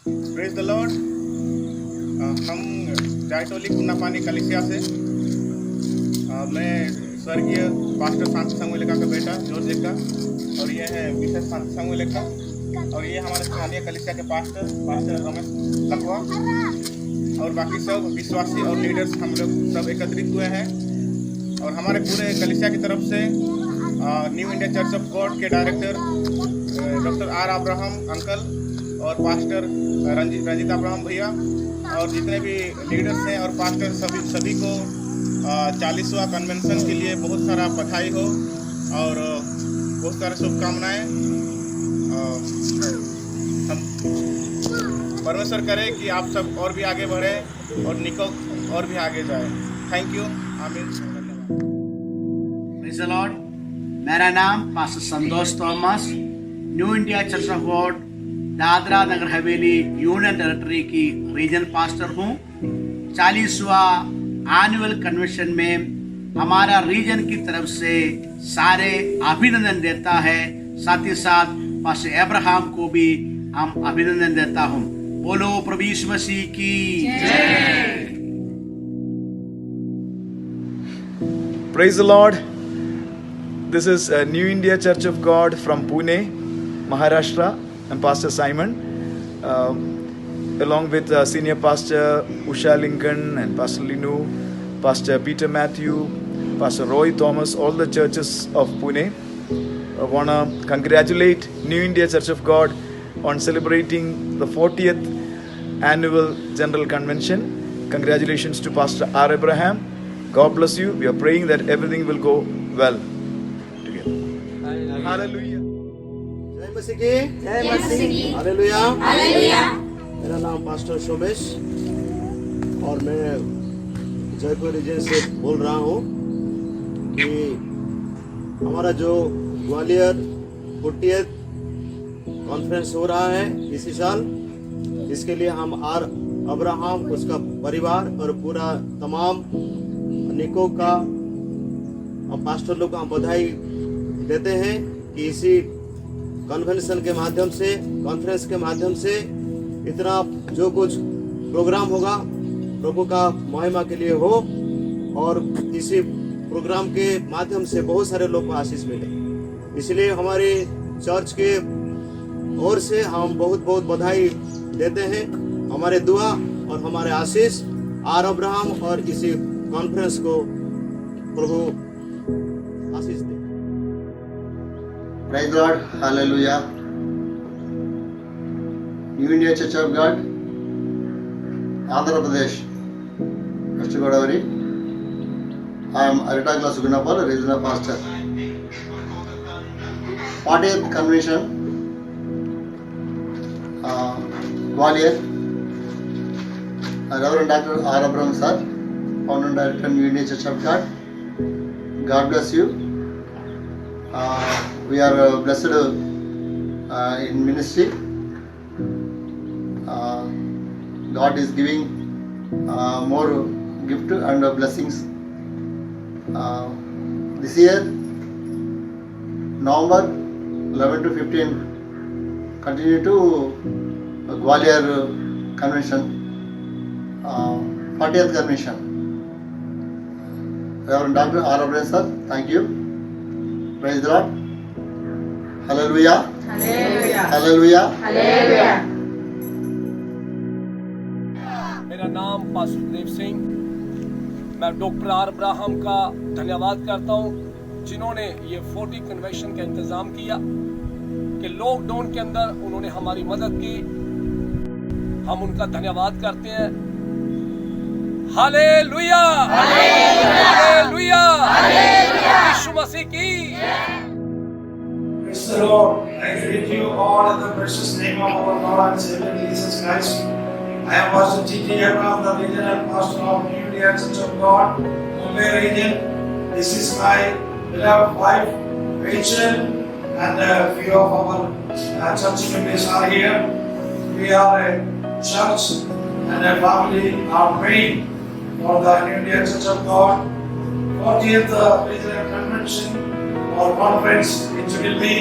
Praise the Lord. हम जायटोली कुन्नापानी कलिसिया से मैं स्वर्गीय पास्टर शांति समूलिका का बेटा जॉर्ज का, और ये है मिसेस शांति समूलिका, और ये हमारे स्थानीय कलिसिया के पास्टर रमेश लखवा, और बाकी सब विश्वासी और लीडर्स हम लोग सब एकत्रित हुए हैं। और हमारे पूरे कलिसिया की तरफ से new India church of God के director doctor R Abraham uncle और पास्टर रंजीत अब्राहम भैया और जितने भी लीडर्स हैं और पास्टर सभी को 40वां कन्वेंशन के लिए बहुत सारा बधाई हो और बहुत सारी शुभकामनाएं। हम परमेश्वर करें कि आप सब और भी आगे बढ़े और निको और भी आगे जाए। Thank you. आमीन। Praise the Lord. मेरा नाम pastor Santosh Thomas, new India church of God Dadra Nagar Haveli union territory की रीजन पास्टर हूँ। 40वां एनुअल कन्वेंशन में हमारा रीजन की तरफ से सारे अभिनंदन देता है। साथ ही साथ पास्टर अब्राहम को भी हम अभिनंदन देता हूँ। बोलो प्रभु यीशु मसीह की जय। Praise the Lord. This is New India Church of God from Pune, Maharashtra. I'm Pastor Simon, along with Senior Pastor Usha Lincoln and Pastor Linu, Pastor Peter Matthew, Pastor Roy Thomas, all the churches of Pune. I want to congratulate New India Church of God on celebrating the 40th Annual General Convention. Congratulations to Pastor R. Abraham. God bless you. We are praying that everything will go well together. Hallelujah. जय मसीह की hallelujah hallelujah. मेरा नाम pastor Somesh और मैं Jaipur reason से बोल रहा हूँ कि हमारा जो ग्वालियर 40th कॉन्फ्रेंस हो रहा है इसी साल, इसके लिए हम आर अब्राहम, उसका परिवार और पूरा तमाम निको का और पास्टर लोग को हम बधाई देते हैं कि इसी कन्वेंशन के माध्यम से, कॉन्फ्रेंस के माध्यम से इतना जो कुछ प्रोग्राम होगा प्रभु का महिमा के लिए हो और इसी प्रोग्राम के माध्यम से बहुत सारे लोग को आशीष मिले। इसलिए हमारे चर्च के ओर से हम बहुत बहुत बधाई देते हैं। हमारे दुआ और हमारे आशीष आर अब्राहम और इसी कॉन्फ्रेंस को प्रभु आशीष दे। Praise God, Hallelujah. New India Church of God, Andhra Pradesh, West Godavari. I am Aritagla Sugunapal, Regional Pastor. 40th Convention, Gwalior, Reverend Dr. R. Abraham Sir, Founder and Director, New India Church of God. God bless you. We are blessed in ministry. God is giving more gift and blessings. This year, November 11 to 15, continue to Gwalior Convention, 40th Convention. Reverend Dr. R. Abraham Sir, thank you. Praise the Lord. Hallelujah. Hallelujah. Hallelujah. Hallelujah. मेरा नाम pastor Dev Singh. मैं doctor R Abraham का धन्यवाद करता हूँ जिन्होंने ये 40 convention का इंतज़ाम किया कि लॉकडाउन के अंदर उन्होंने हमारी मदद की। हम उनका धन्यवाद करते हैं। Hallelujah hallelujah hallelujah. Yeshu Masih की। Praise the Lord. I greet you all in the precious name of our Lord and Savior Jesus Christ. I am Pastor T.T. Abraham, the regional pastor of New India Church of God, Mumbai region. This is my beloved wife, Rachel, and a few of our church members are here. We are a church and a family are praying for the New India Church of God 40th regional convention or conference, which will be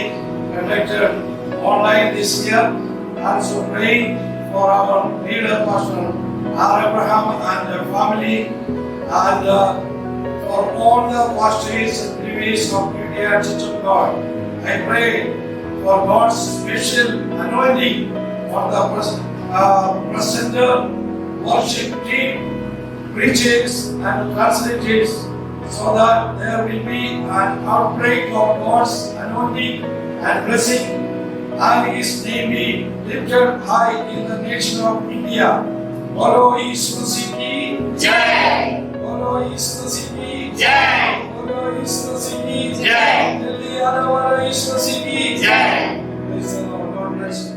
conducted online this year. Also praying for our leader, Pastor R. Abraham and the family, and for all the pastors and priests of India Church of God. I pray for God's special anointing on the presenter, worship team, preachers and translators, so that there will be an outbreak of God's anointing and blessing, and His name be lifted high in the nation of India. Bolo Yishu Masih ki Jai! Bolo Yishu Masih ki Jai! Bolo Yishu Masih ki Jai! Hallelujah! Bolo Yishu Masih ki Jai! Praise the Lord. God bless you.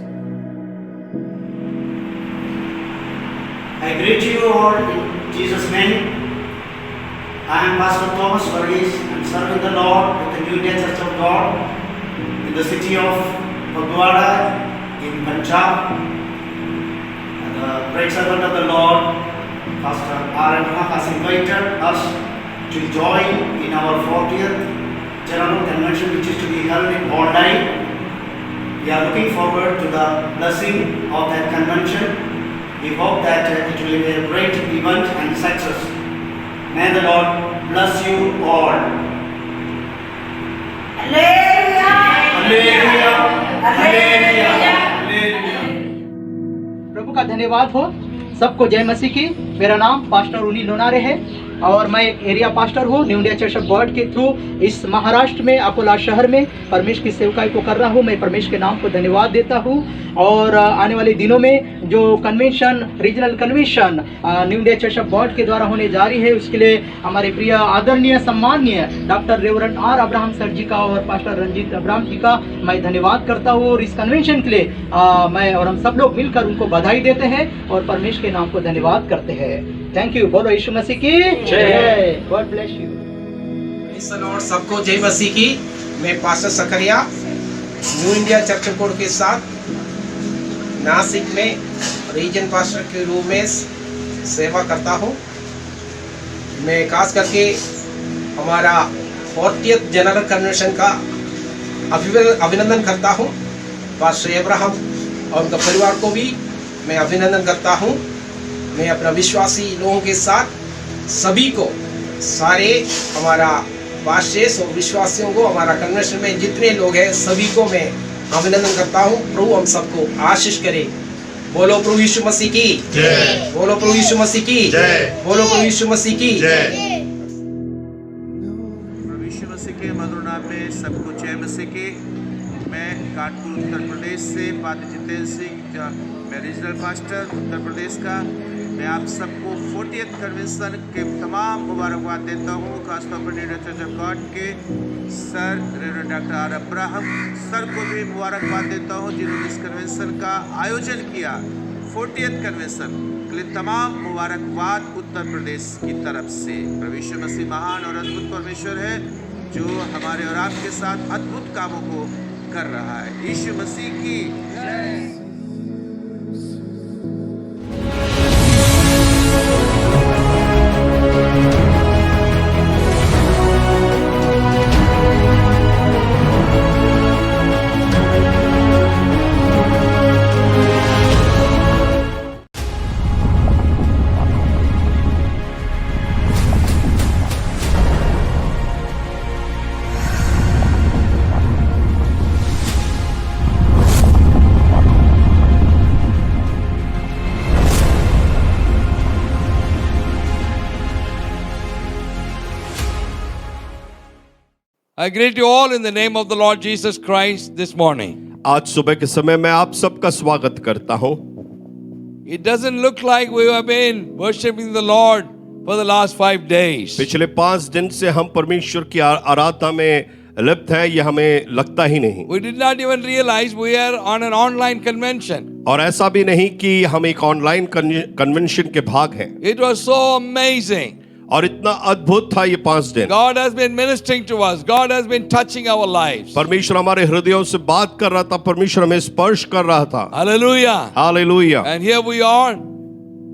I greet you all in Jesus' name. I am Pastor Thomas Varghese. I am serving the Lord with the New India Church of God in the city of Fagwara in Punjab. And the great servant of the Lord, Pastor R. Abraham, has invited us to join in our 40th General Convention, which is to be held in Bondi. We are looking forward to the blessing of that convention. We hope that it will be a great event and success. May the Lord bless you all. Hallelujah! Hallelujah! Hallelujah! प्रभु का धन्यवाद हो। सबको जय मसीह की। मेरा नाम pastor उनी लोनारे है और मैं एक एरिया पास्टर हूँ new India church of God के थ्रू इस महाराष्ट्र में अकोला शहर में परमेश्वर की सेवकाई को कर रहा हूँ। मैं परमेश्वर के नाम को धन्यवाद देता हूँ और आने वाले दिनों में जो convention regional convention new India church of God के द्वारा होने जा रही है उसके लिए हमारे प्रिय आदरणीय सम्माननीय doctor reverend R Abraham sir ji का और पास्टर रंजीत अब्राहम जी का मैं धन्यवाद करता हूँ। और इस कन्वेंशन के लिए मैं और हम सब लोग मिलकर उनको बधाई देते हैं और परमेश्वर के नाम को धन्यवाद करते हैं। Thank you. बोलो यीशु मसीह की जय। God bless you. Praise the Lord. सबको जय मसीह की। मैं pastor Sakariya new India church of God के साथ नासिक में रीजन पास्टर के रूप में सेवा करता हूँ। मैं खास करके हमारा 40th जनरल कन्वेंशन का अभिनंदन करता हूँ। पास्टर अब्राहम और उनका परिवार को भी मैं अभिनंदन करता हूँ। मैं अपना विश्वासी लोगों के साथ सभी को सारे हमारा पास्टर्स और विश्वासियों को हमारा कन्वेंशन में जितने लोग हैं सभी को मैं अभिनंदन करता हूँ। प्रभु हम सबको आशीष करे। बोलो प्रभु यीशु मसीह की जय। बोलो प्रभु यीशु मसीह की जय। बोलो प्रभु यीशु मसीह की जय। प्रभु यीशु मसीह के मधुर नाम में सबको जय मसीह की। मैं कानपुर उत्तर प्रदेश से पादरी जितेंद्र सिंह, मैं रीजनल पास्टर उत्तर प्रदेश का। मैं आप सबको 40th कन्वेंशन के तमाम मुबारकबाद देता हूँ। खासतौर पर new India church of God के sir reverend doctor R Abraham sir को भी मुबारकबाद देता हूँ जिन्होंने इस कन्वेंशन का आयोजन किया। 40th कन्वेंशन के लिए तमाम मुबारकबाद उत्तर प्रदेश की तरफ से। प्रभु यीशु मसीह महान और अद्भुत परमेश्वर है जो हमारे और आपके साथ अद्भुत कामों को कर रहा है। यीशु मसीह की जय। I greet you all in the name of the Lord Jesus Christ this morning. आज सुबह के समय मैं आप सबका स्वागत करता हूं। It doesn't look like we have been worshiping the Lord for the last 5 days. पिछले 5 दिन से हम परमेश्वर की आराधना में लिप्त हैं, ये हमें लगता ही नहीं। We did not even realize we are on an online convention. और ऐसा भी नहीं कि हम एक ऑनलाइन कन्वेंशन के भाग हैं। It was so amazing. और इतना अद्भुत था ये 5 दिन। God has been ministering to us. God has been touching our lives. परमेश्वर हमारे हृदयों से बात कर रहा था, परमेश्वर हमें स्पर्श कर रहा था। Hallelujah. Hallelujah. And here we are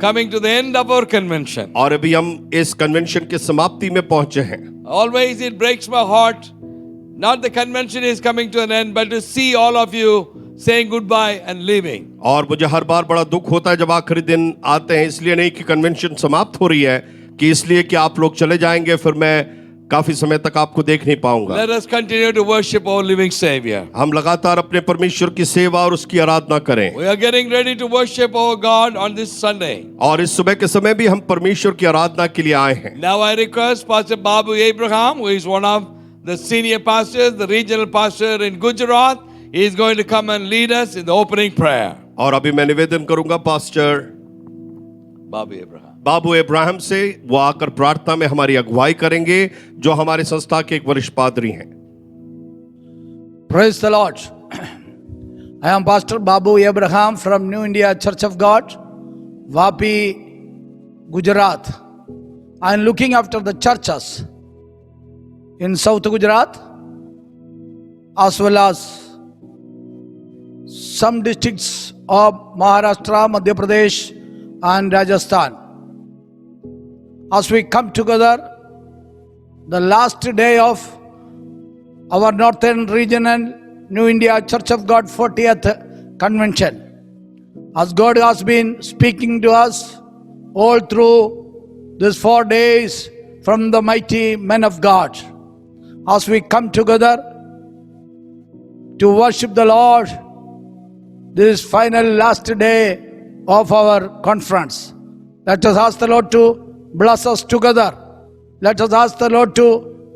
coming to the end of our convention. और अभी हम इस कन्वेंशन के समाप्ति में पहुंचे हैं। Always it breaks my heart Not the convention is coming to an end, but to see all of you saying goodbye and leaving. और मुझे हर बार बड़ा दुख होता है जब आखिरी दिन आते हैं, इसलिए नहीं कि कन्वेंशन समाप्त हो रही है, कि इसलिए कि आप लोग चले जाएंगे, फिर मैं काफी समय तक आपको देख नहीं पाऊंगा। Let us continue to worship our living Savior. हम लगातार अपने परमेश्वर की सेवा और उसकी आराधना करें। We are getting ready to worship our God on this Sunday. और इस सुबह के समय भी हम परमेश्वर की आराधना के लिए आए हैं। Now I request Pastor Babu Abraham, who is one of the senior pastors, the regional pastor in Gujarat, he is going to come and lead us in the opening prayer. और अभी मैं निवेदन करूंगा पास्टर बाबू इब्राहिम से, वो आकर प्रार्थना में हमारी अगुवाई करेंगे, जो हमारे संस्था के एक वरिष्ठ पादरी हैं। Praise the Lord. I am Pastor Babu Abraham from New India Church of God, Vapi, Gujarat. I am looking after the churches in South Gujarat as well as some districts of Maharashtra, Madhya Pradesh and Rajasthan. As we come together, the last day of our Northern Region and New India Church of God 40th Convention, as God has been speaking to us all through these 4 days from the mighty men of God, as we come together to worship the Lord this final last day of our conference. Let us ask the Lord to bless us together. Let us ask the Lord to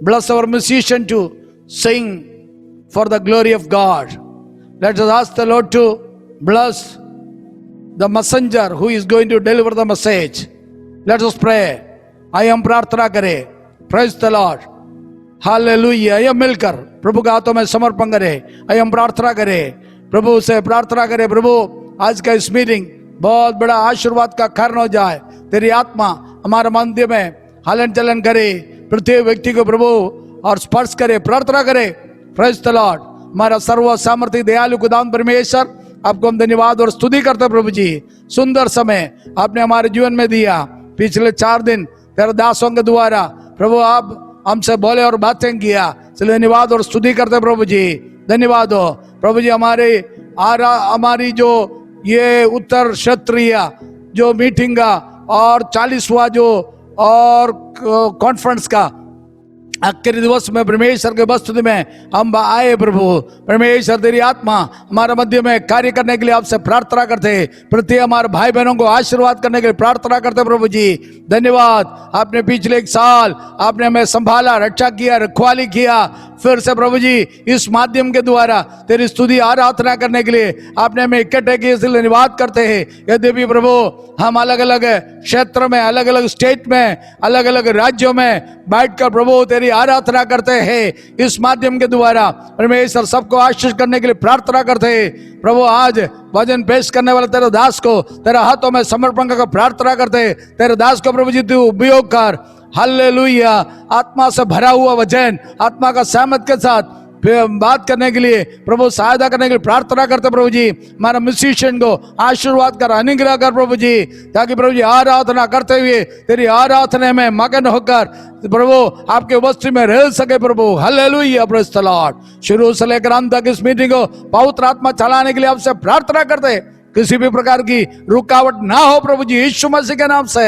bless our musician to sing for the glory of God. Let us ask the Lord to bless the messenger who is going to deliver the message. Let us pray. आइए हम प्रार्थना करें. Praise the Lord. Hallelujah. आइए मिलकर प्रभु के हाथों में समर्पण करें. आइए हम प्रार्थना करें. प्रभु से प्रार्थना करें. प्रभु आज का इस मीटिंग बहुत बड़ा आशीर्वाद का कारण हो जाए. तेरी आत्मा हमारे मध्य में हलन चलन करे, प्रत्येक व्यक्ति को प्रभु और स्पर्श करे. प्रार्थना करे. Praise the Lord. हमारा सर्व सामर्थ्य दयालु खुदावंद परमेश्वर, आपको हम धन्यवाद और स्तुति करते प्रभु जी. सुंदर समय आपने हमारे जीवन में दिया. पिछले 4 दिन तेरे दासों के द्वारा प्रभु आप हमसे बोले और बातें किया, इसलिए धन्यवाद और स्तुति करते प्रभु जी. धन्यवाद हो प्रभु जी. हमारी जो ये उत्तर क्षेत्रीय जो मीटिंग का और 40वां जो और कॉन्फ्रेंस का आखिरी दिवस में परमेश्वर के वस्तुति में हम आए. प्रभु परमेश्वर तेरी आत्मा हमारे मध्य में कार्य करने के लिए आपसे प्रार्थना करते. प्रत्येक हमारे भाई बहनों को आशीर्वाद करने के लिए प्रार्थना करते प्रभु जी. धन्यवाद. आपने पिछले 1 साल आपने हमें संभाला, रक्षा किया, रखवाली किया. फिर से प्रभु जी इस माध्यम के द्वारा तेरी स्तुति आराधना करने के लिए आपने हमें इकट्ठे किए, इसलिए धन्यवाद करते हैं. यद्यपि प्रभु हम अलग अलग क्षेत्र में, अलग अलग स्टेट में, अलग अलग राज्यों में बैठकर प्रभु तेरी आराधना करते हैं, इस माध्यम के द्वारा परमेश्वर सबको आशीष करने के लिए प्रार्थना करते हैं. प्रभु आज भजन पेश करने वाले तेरे दास को तेरे हाथों में समर्पण कर प्रार्थना करते. तेरे दास को प्रभु जी तू उपयोग कर. हालेलुया. आत्मा से भरा हुआ वचन, आत्मा का सहमत के साथ बात करने के लिए प्रभु सहायता करने के लिए प्रार्थना करते प्रभु जी. हमारा म्यूजिशियन को आशीर्वाद कर, अनुग्रह कर प्रभु जी, ताकि प्रभु जी आराधना करते हुए तेरी आराधना में मगन होकर प्रभु आपके वस्तु में रह सके प्रभु. हालेलुया. Praise the Lord. शुरू से लेकर अंत तक इस मीटिंग को पवित्र आत्मा चलाने के लिए आपसे प्रार्थना करते. किसी भी प्रकार की रुकावट ना हो प्रभु जी, यीशु मसीह के नाम से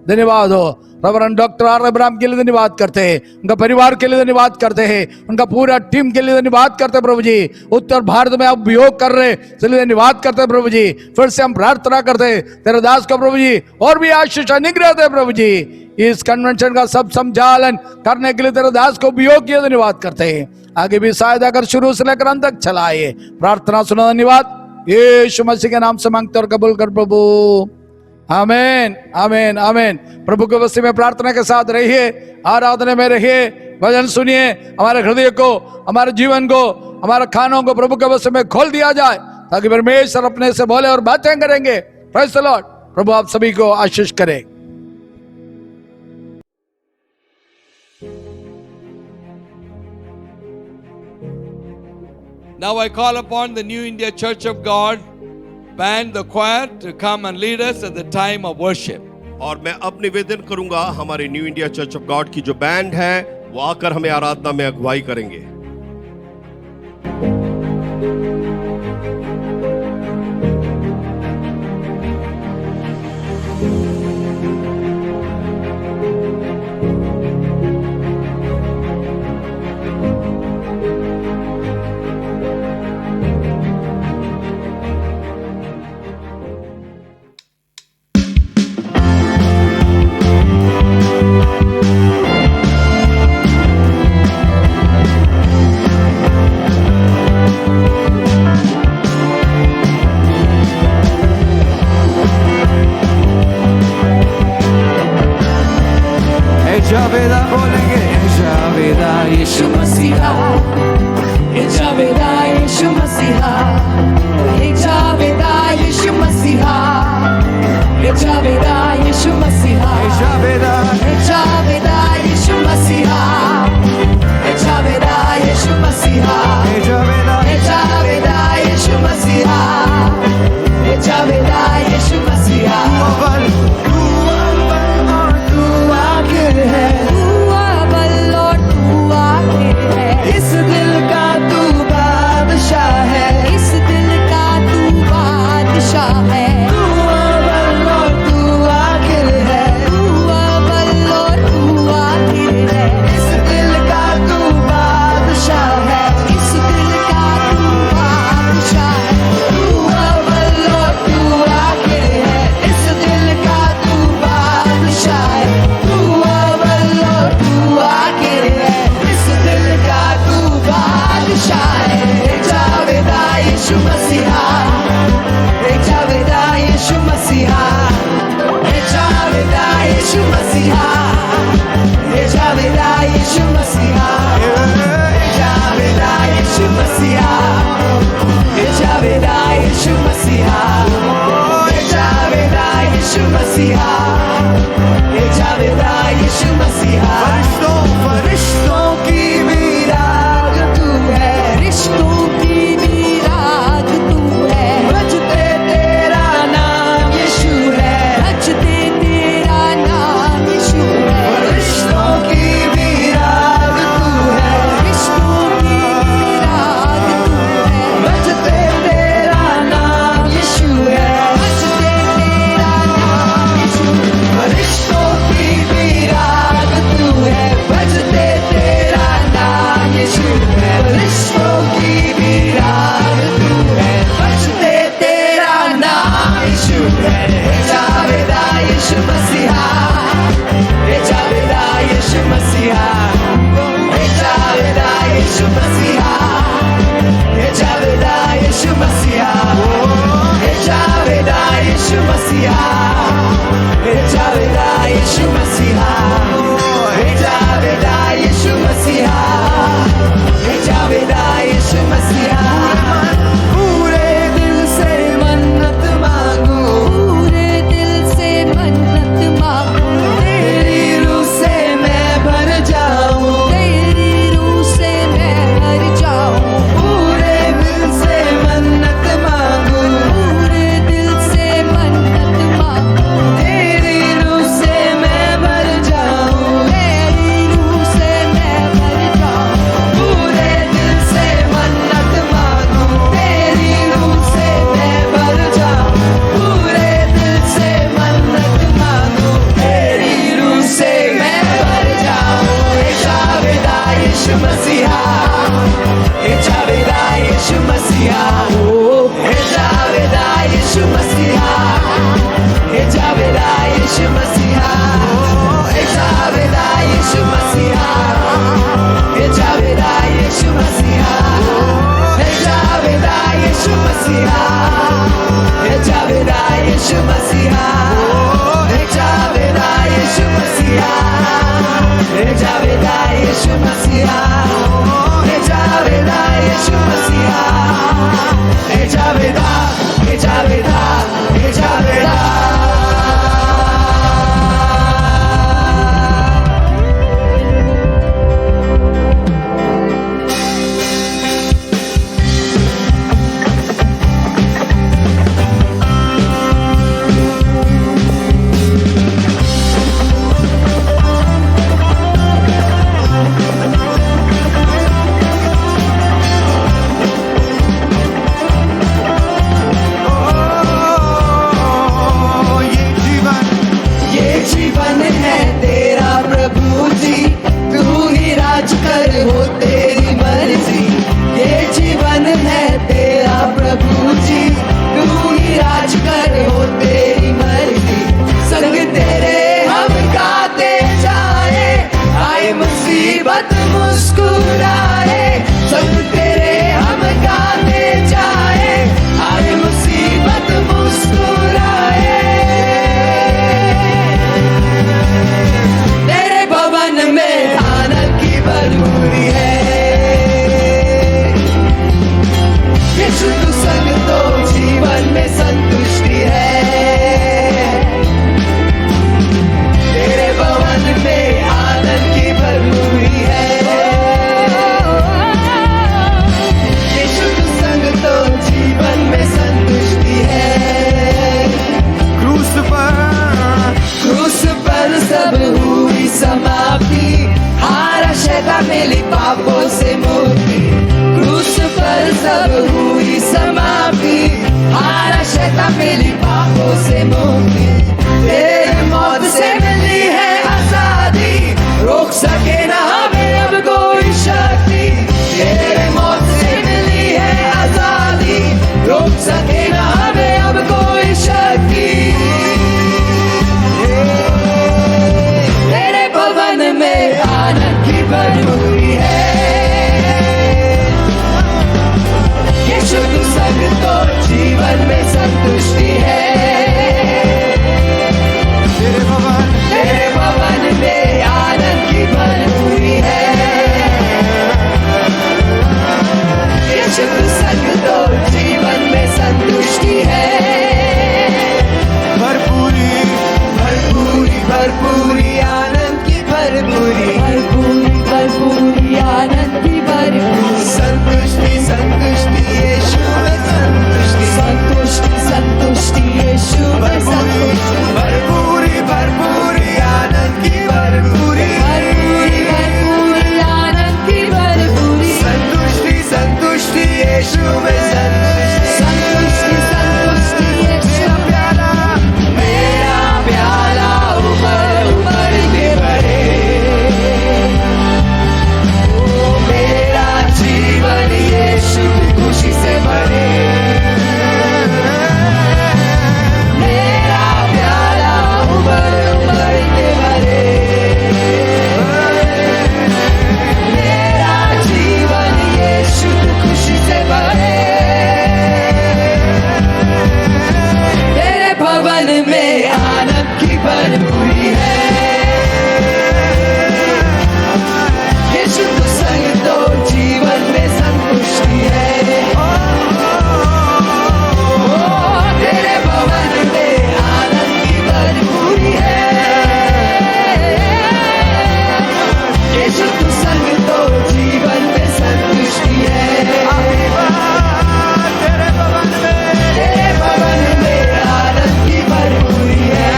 धन्यवाद हो. रेवरेंड डॉक्टर आर अब्राहम के लिए धन्यवाद करते हैं, उनका परिवार के लिए धन्यवाद करते हैं, उनका पूरा टीम के लिए धन्यवाद करते हैं प्रभु जी. उत्तर भारत में आप उपयोग कर रहे, इसलिए धन्यवाद करते हैं प्रभु जी. फिर से हम प्रार्थना करते हैं तेरे दास को प्रभु जी और भी आशीष अनुग्रह दे प्रभु जी. इस कन्वेंशन का सब संचालन करने के लिए तेरे दास को उपयोग किया, धन्यवाद करते हैं. आगे भी सहायता कर, शुरू से लेकर अंत तक चलाए. प्रार्थना सुनो. धन्यवाद. यीशु मसीह के नाम से मांगते और कबूल कर प्रभु. आमीन, आमीन, आमीन. प्रभु के वस्त्र में प्रार्थना के साथ रहिए, आराधना में रहिए, भजन सुनिए. हमारे हृदय को, हमारे जीवन को, हमारे खानों को प्रभु के वस्त्र में खोल दिया जाए, ताकि परमेश्वर अपने से बोले और बातें करेंगे. Praise the Lord. प्रभु आप सभी को आशीष करे. Now I call upon the New India Church of God band, the choir, to come and lead us at the time of worship. और मैं अब निवेदन करूंगा हमारे new India church of God की जो बैंड है वो आकर हमें आराधना में अगुवाई करेंगे. जावेदा बोलेंगे जावेदा यीशु मसीहा, जावेदा यीशु मसीहा, जावेदा यीशु मसीहा, जावेदा यीशु मसीहा, जावेदा जावेदा यीशु मसीहा, जावेदा यीशु मसीहा, जावेदा जावेदा यीशु मसीहा, जावेदा यीशु मसीहा। इस दिल का तू बादशाह है, इस दिल का तू बादशाह है, तू अव्वल और तू आखिर है, तू अव्वल और तू आखिर है। इस दिल का तू बादशाह है, इस दिल का तू बादशाह है, तू अव्वल और तू आखिर है। इस दिल का तू बादशाह है, तू अव्वल और तू आखिर है। इस दिल का तू बादशाह है। जावेदा यीशु मसीहा, जावेदा यीशु मसीहा, जावेदा यीशु मसीहा, जावेदा यीशु मसीहा, जावेदा यीशु मसीहा, जावेदा यीशु मसीहा, जावेदा यीशु मसीहा, जावेदा यीशु मसीहा। फरिश्तों की भी राग तू है, रिश्तों की भी राग तू है। बजते तेरा नाम यीशु है, बजते तेरा नाम यीशु है। रिश्तों की भी राग तू है, रिश्तों की भी राग तू है। बजते तेरा नाम यीशु है, बजते तेरा नाम यीशु है। रिश्तों की भी राग तू है, बजते तेरा नाम यीशु है। रिश्तों की भी राग तू है, बजते तेरा नाम यीशु है। जावेदा यीशु मसीहा, जावेदा यीशु मसीहा, जावेदा यीशु मसीहा, जावेदा यीशु मसीहा, जावेदा यीशु मसीहा, जावेदा यीशु मसीहा, जावेदा यीशु मसीहा, जावेदा यीशु मसीहा। पूरे दिल से मन्नत मांगू, पूरे दिल से मन्नत मांगू। तेरी रूह से मैं भर जाऊं, तेरी रूह से मैं भर जाऊं। पूरे दिल से मन्नत मांगू, पूरे दिल से मन्नत मांगू। तेरी रूह से मैं भर जाऊं, तेरी रूह से मैं भर जाऊं। पूरे दिल से मन्नत मांगू, तेरी रूह से मैं भर जाऊं। पूरे दिल से मन्नत मांगू, तेरी रूह से मैं भर जाऊं। जावेदा यीशु मसीहा, जावेदा यीशु मसीहा, जावेदा यीशु मसीहा, जावेदा यीशु मसीहा, जावेदा यीशु मसीहा, जावेदा यीशु मसीहा, जावेदा यीशु मसीहा, जावेदा यीशु मसीहा, जावेदा यीशु मसीहा, जावेदा यीशु मसीहा, जावेदा यीशु मसीहा, जावेदा जावेदा जावेदा। सब हुई समाप्ति, हारा शैतान मिली पापों से मुक्ति। क्रूस पर सब हुई समाप्ति, हारा शैतान मिली पापों से मुक्ति। तेरे मौत से मिली है आजादी, रोक सके ना हमें अब कोई शक्ति। तेरे मौत से मिली है आजादी, रोक सके ना हमें अब कोई शक्ति। तेरे भवन में आनंद की भरपूरी है, यीशु तू संग तो जीवन में संतुष्टि है। तेरे भवन में आनंद की भरपूरी है, यीशु तू संग तो जीवन में संतुष्टि है। भरपूरी भरपूरी भरपूरी आनंद की भरपूरी, भरपूरी भरपूरी आनंद की भरपूरी। संतुष्टि संतुष्टि यीशु में संतुष्टि, संतुष्टि संतुष्टि यीशु में संतुष्टि। भरपूरी भरपूरी आनंद की भरपूरी, भरपूरी भरपूरी आनंद की भरपूरी। संतुष्टि संतुष्टि यीशु में संतुष्टि, संतुष्टि संतुष्टि यीशु में। मेरा प्याला ऊपर ऊपर के बढ़े, ओ मेरा जीवन यीशु की खुशी से भरे। मेरा प्याला ऊपर ऊपर के भरे, मेरा जीवन यीशु की खुशी से भरे। तेरे भवन में आनंद की भरपूरी है, यीशु तू संग तो जीवन में संतुष्टि है। ओ तेरे भवन में आनंद की भरपूरी है, यीशु तू संग तो जीवन में संतुष्टि है। तेरे भवन में आनंद की भरपूरी है,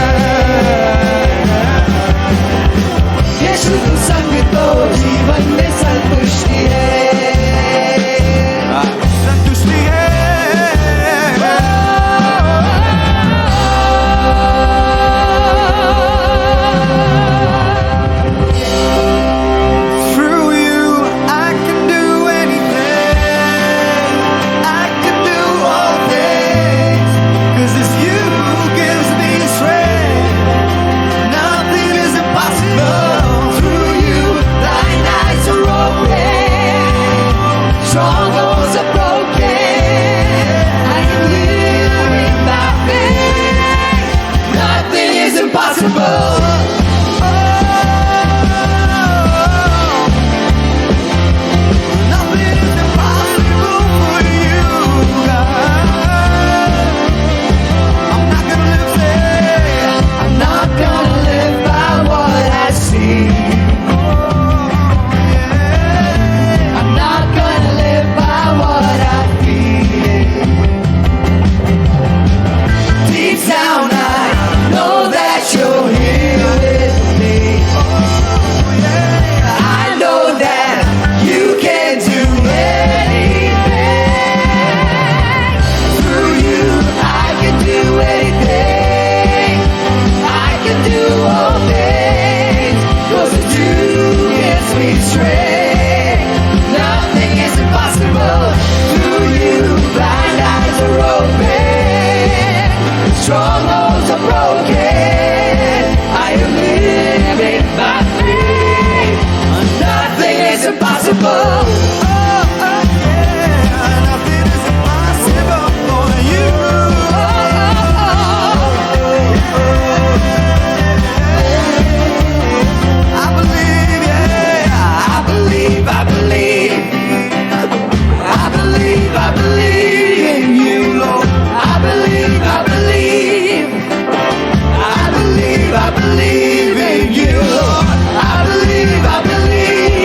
यीशु तू संग तो जीवन में संतुष्टि है। संतुष्टि है। Through you I can do anything, I can do all things, 'cause it's you who gives me strength. Nothing is impossible. Through you blind eyes are open, strongholds are broken. I can live in my faith. Nothing is impossible. Nothing is impossible for you, God. I'm not gonna live there. I'm not gonna live by what I see. I'm not gonna live by what I feel. Deep down I know that you're here with me. I know that you can do anything. Through you I can do anything, I can do all things, 'cause it's you gives me strength. Nothing is impossible. Through you blind eyes are open, strongholds are broken. I am living by faith. Nothing is impossible. Nothing is impossible for you. I believe, yeah, I believe, I believe. I believe, I believe in you, Lord. I believe, I believe. I believe, I believe in you, Lord. I believe, I believe.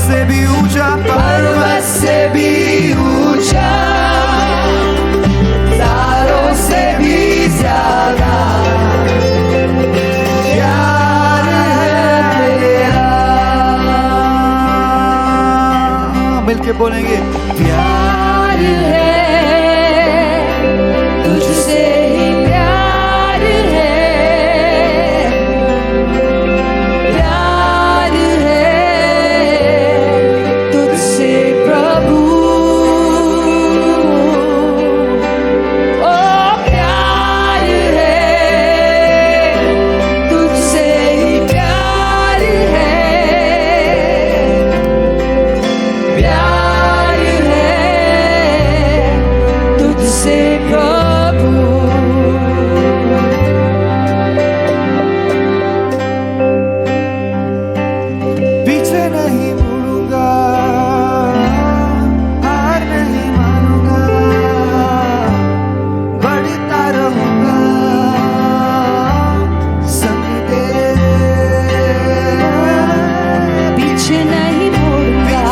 से भी ऊंचा, पर्वत से भी ऊंचा, तारों से भी ज्यादा प्यार है तेरा। मिलके बोलेंगे प्यार है, तुझसे ही प्यार है, प्यार है तुझसे प्रभु। ओ प्यार है, तुझसे ही प्यार है, प्यार है तुझसे प्रभु। पीछे नहीं मुड़ूंगा, हार नहीं मानूंगा, बढ़ता रहूंगा संग तेरे। पीछे नहीं मुड़ूंगा,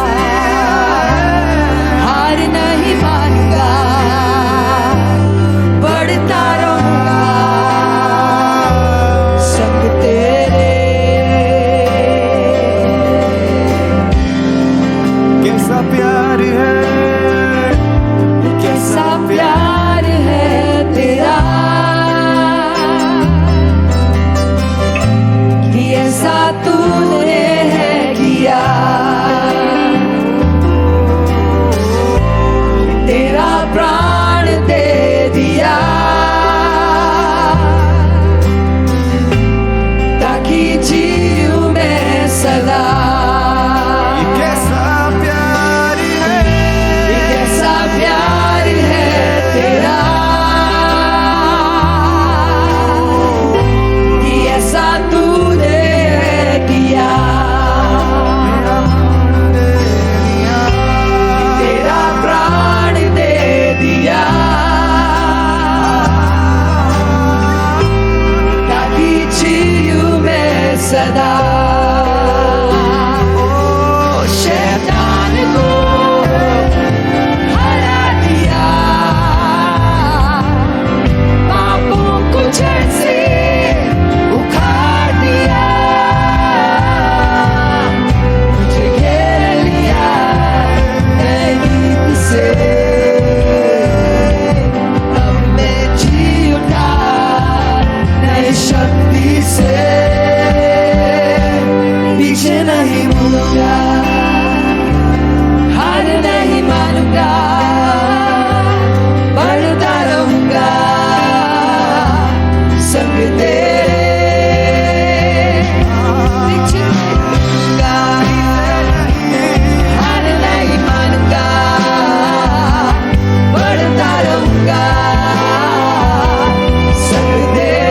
हार नहीं मानूंगा, बढ़ता रहूंगा संग तेरे। कैसा प्यार है, कैसा प्यार है तेरा, कि ऐसा तूने है किया। तेरा प्राण दे दिया ताकि जीऊं मैं सदा। कैसा प्यार है, कैसा प्यार है तेरा, कि ऐसा तूने किया। तेरा प्राण दे दिया ताकि जीऊं मैं सदा। ओ शैतान को हरा दिया, पापों को जड़ से उखाड़ दिया, मुझे घेर लिया नए गीत से। अब मैं जी उठा नई शक्ति से, पीछे नहीं मुड़ूंगा, हार नहीं मानूंगा, बढ़ता रहूंगा संग तेरे। पीछे नहीं मुड़ूंगा, हार नहीं मानूंगा, बढ़ता रहूंगा संग तेरे।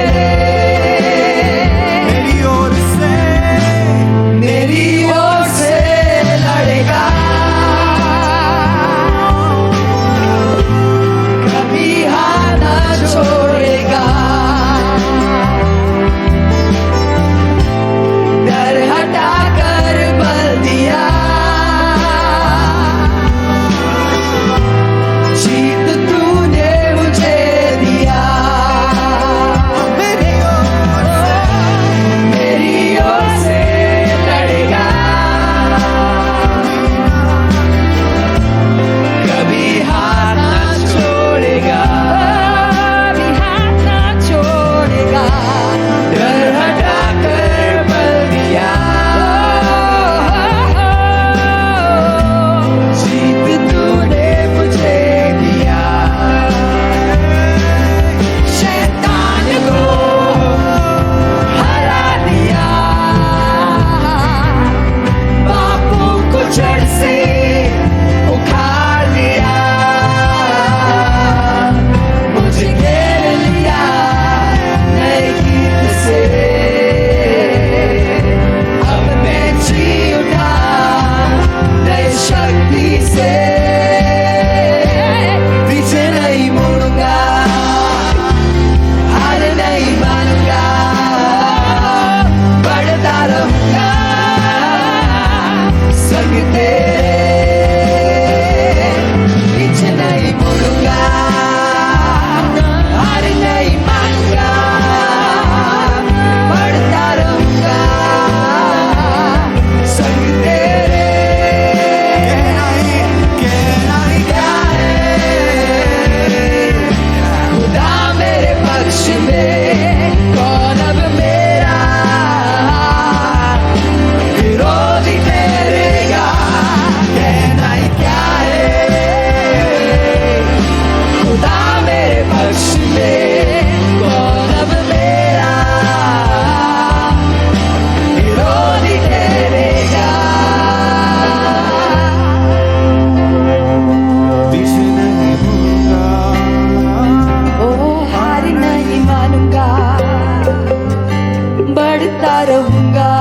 बढ़ता रहूंगा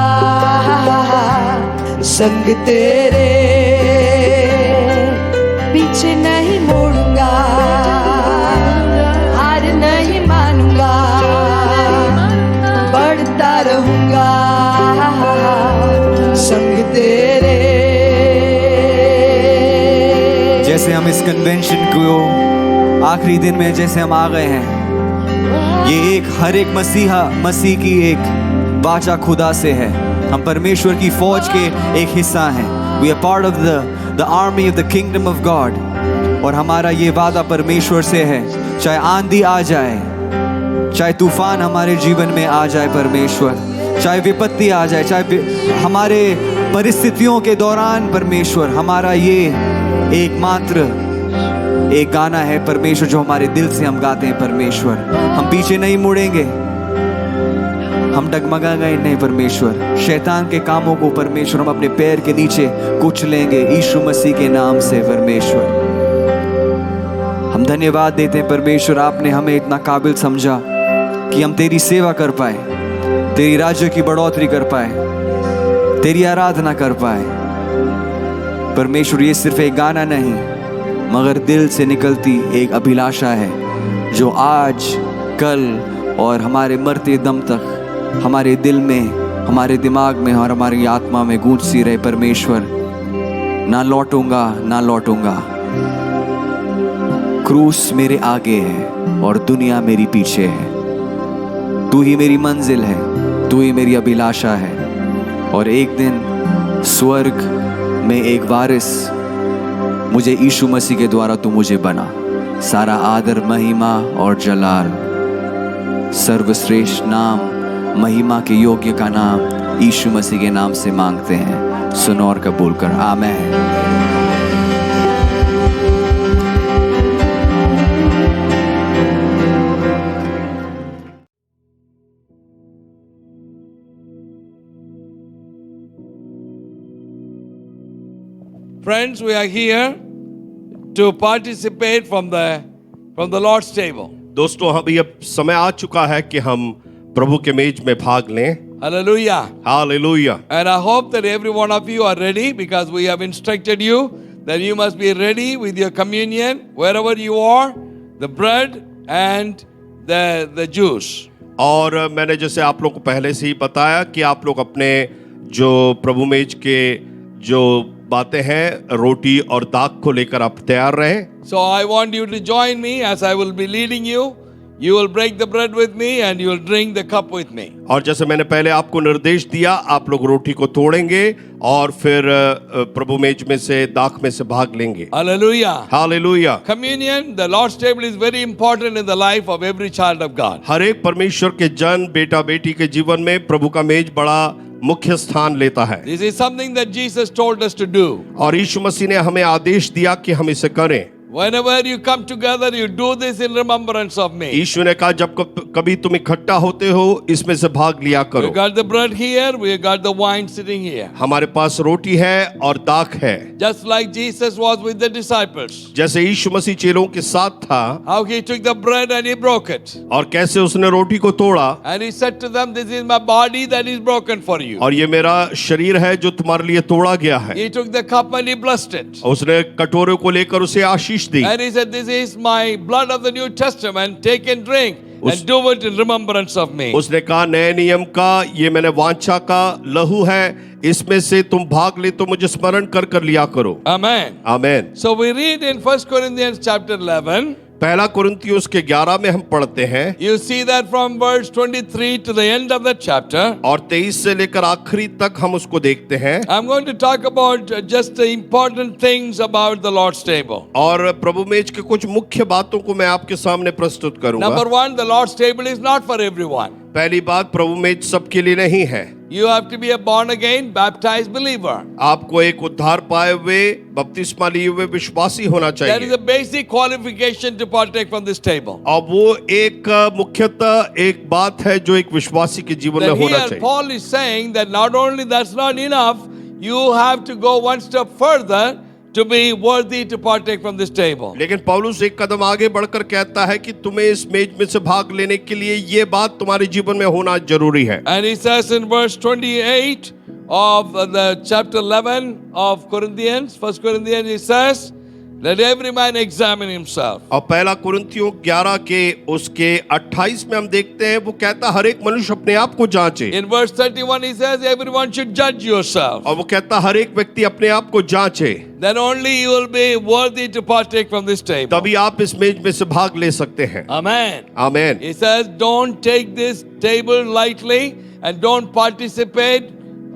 संग तेरे, पीछे नहीं मुड़ूंगा, हार नहीं मानूंगा, बढ़ता रहूंगा संग तेरे। जैसे हम इस कन्वेंशन को आखिरी दिन में जैसे हम आ गए हैं, ये एक हर एक मसीह की एक वाचा खुदा से है। हम परमेश्वर की फौज के एक हिस्सा हैं। We are part of the army of the kingdom of God. और हमारा ये वादा परमेश्वर से है, चाहे आंधी आ जाए, चाहे तूफान हमारे जीवन में आ जाए परमेश्वर, चाहे विपत्ति आ जाए, चाहे हमारे परिस्थितियों के दौरान परमेश्वर, हमारा ये एकमात्र एक गाना है परमेश्वर जो हमारे दिल से हम गाते हैं परमेश्वर। हम पीछे नहीं मुड़ेंगे, हम डगमगाएंगे नहीं परमेश्वर। शैतान के कामों को परमेश्वर हम अपने पैर के नीचे कुचलेंगे यीशु मसीह के नाम से परमेश्वर। हम धन्यवाद देते हैं परमेश्वर, आपने हमें इतना काबिल समझा कि हम तेरी सेवा कर पाए, तेरी राज्य की बढ़ोतरी कर पाए, तेरी आराधना कर पाए परमेश्वर। ये सिर्फ एक गाना नहीं मगर दिल से निकलती एक अभिलाषा है जो आज कल और हमारे मरते दम तक हमारे दिल में, हमारे दिमाग में और हमारी आत्मा में गूंजती रहे परमेश्वर। ना लौटूंगा, ना लौटूंगा। क्रूस मेरे आगे है और दुनिया मेरी पीछे है। तू ही मेरी मंजिल है, तू ही मेरी अभिलाषा है। और एक दिन स्वर्ग में एक वारिस मुझे यीशु मसीह के द्वारा तू मुझे बना। सारा आदर, महिमा और जलाल, सर्वश्रेष्ठ नाम, महिमा के योग्य का नाम यीशु मसीह के नाम से मांगते हैं। सुनो और कबूल कर, आमीन। Friends, we are here to participate from the Lord's table. दोस्तों, अभी अब समय आ चुका है कि हम प्रभु के मेज में भाग लें। Hallelujah. Hallelujah. And I hope that every one of you are ready, because we have instructed you that you must be ready with your communion wherever you are, the bread and the juice. और मैंने जैसे आप लोग को पहले से ही बताया कि आप लोग अपने जो प्रभु मेज के जो बातें हैं, रोटी और दाख को लेकर आप तैयार रहें। So I want you to join me as I will be leading you. You will break the bread with me and you will drink the cup with me. और जैसे मैंने पहले आपको निर्देश दिया, आप लोग रोटी को तोड़ेंगे और फिर प्रभु मेज में से, दाख में से भाग लेंगे। Hallelujah. Hallelujah. Communion, the Lord's table is very important in the life of every child of God. हर एक परमेश्वर के जन, बेटा बेटी के जीवन में प्रभु का मेज बड़ा मुख्य स्थान लेता है। This is something that Jesus told us to do. और यीशु मसीह ने हमें आदेश दिया कि हम इसे करें। Whenever you come together, you do this in remembrance of me. यीशु ने कहा, जब कभी तुम इकट्ठा होते हो, इसमें से भाग लिया करो। We got the bread here, we got the wine sitting here. हमारे पास रोटी है और दाख है। Just like Jesus was with the disciples. जैसे यीशु मसीह चेलों के साथ था। How he took the bread and he broke it. और कैसे उसने रोटी को तोड़ा। And he said to them, this is my body that is broken for you. और ये मेरा शरीर है जो तुम्हारे लिए तोड़ा गया है। He took the cup and he blessed it. उसने कटोरे को लेकर उसे आशीष दी। And he said, this is my blood of the New Testament, take and drink and do it in remembrance of me. उसने कहा, नए नियम का ये मैंने वांछा का लहू है, इसमें से तुम भाग ले तो मुझे स्मरण कर कर लिया करो। Amen. Amen. So we read in 1 Corinthians chapter 11. पहला कुरिन्थियों के 11 में हम पढ़ते हैं। You see that from verse 23 to the end of the chapter. और 23 से लेकर आखिरी तक हम उसको देखते हैं। I'm going to talk about just the important things about the Lord's table. और प्रभु मेज के कुछ मुख्य बातों को मैं आपके सामने प्रस्तुत करूंगा। Number one, the Lord's table is not for everyone. पहली बात, प्रभु मेज सबके लिए नहीं है। You have to be a born again, baptized believer. आपको एक उद्धार पाए हुए, बपतिस्मा लिए हुए विश्वासी होना चाहिए। That is a basic qualification to partake from this table. और वो एक मुख्यतः एक बात है जो एक विश्वासी के जीवन में होना Here चाहिए। Paul is saying that not only that's not enough, you have to go one step further to be worthy to partake from this table. लेकिन पौलुस एक कदम आगे बढ़कर कहता है कि तुम्हें इस मेज में से भाग लेने के लिए ये बात तुम्हारे जीवन में होना जरूरी है। And he says in verse 28 of the chapter 11 of Corinthians, 1 Corinthians, he says, let every man examine himself. और पहला कुरिन्थियों 11 के उसके 28 में हम देखते हैं वो कहता हर एक मनुष्य अपने आप को जांचे। In verse 31 he says everyone should judge yourself. और वो कहता हर एक व्यक्ति अपने आप को जांचे। Then only you will be worthy to partake from this table. तभी आप इस मेज में से भाग ले सकते हैं। Amen. Amen. He says don't take this table lightly and don't participate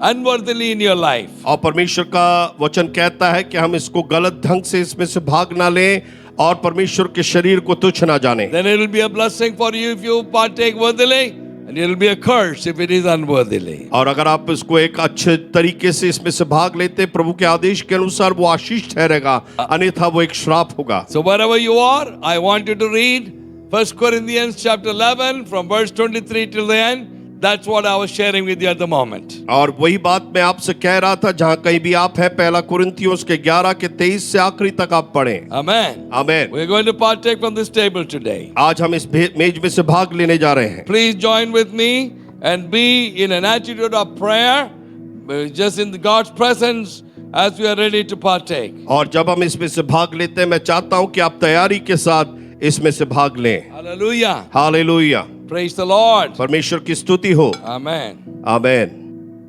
unworthily in your life. और परमेश्वर का वचन कहता है कि हम इसको गलत ढंग से इसमें से भाग ना लें और परमेश्वर के शरीर को तुच्छ ना जाने। Then it will be a blessing for you if you partake worthily, and it will be a curse if it is unworthily. और अगर आप इसको एक अच्छे तरीके से इसमें से भाग लेते प्रभु के आदेश के अनुसार वो आशीष ठहरेगा, अन्यथा वो एक श्राप होगा। So wherever you are, I want you to read 1 Corinthians chapter 11 from verse 23 till the end. That's what I was sharing with you at the moment. और वही बात मैं आपसे कह रहा था जहां कहीं भी आप हैं पहला कुरिन्थियों के 11 के 23 से आखिरी तक आप पढ़ें। Amen. Amen. We're going to partake from this table today. आज हम इस मेज में से भाग लेने जा रहे हैं। Please join with me and be in an attitude of prayer, just in God's presence as we are ready to partake. और जब हम इसमें से भाग लेते हैं मैं चाहता हूं कि आप तैयारी के साथ इसमें से भाग लें। Hallelujah. Hallelujah. Praise the Lord. परमेश्वर की स्तुति हो। Amen. Amen.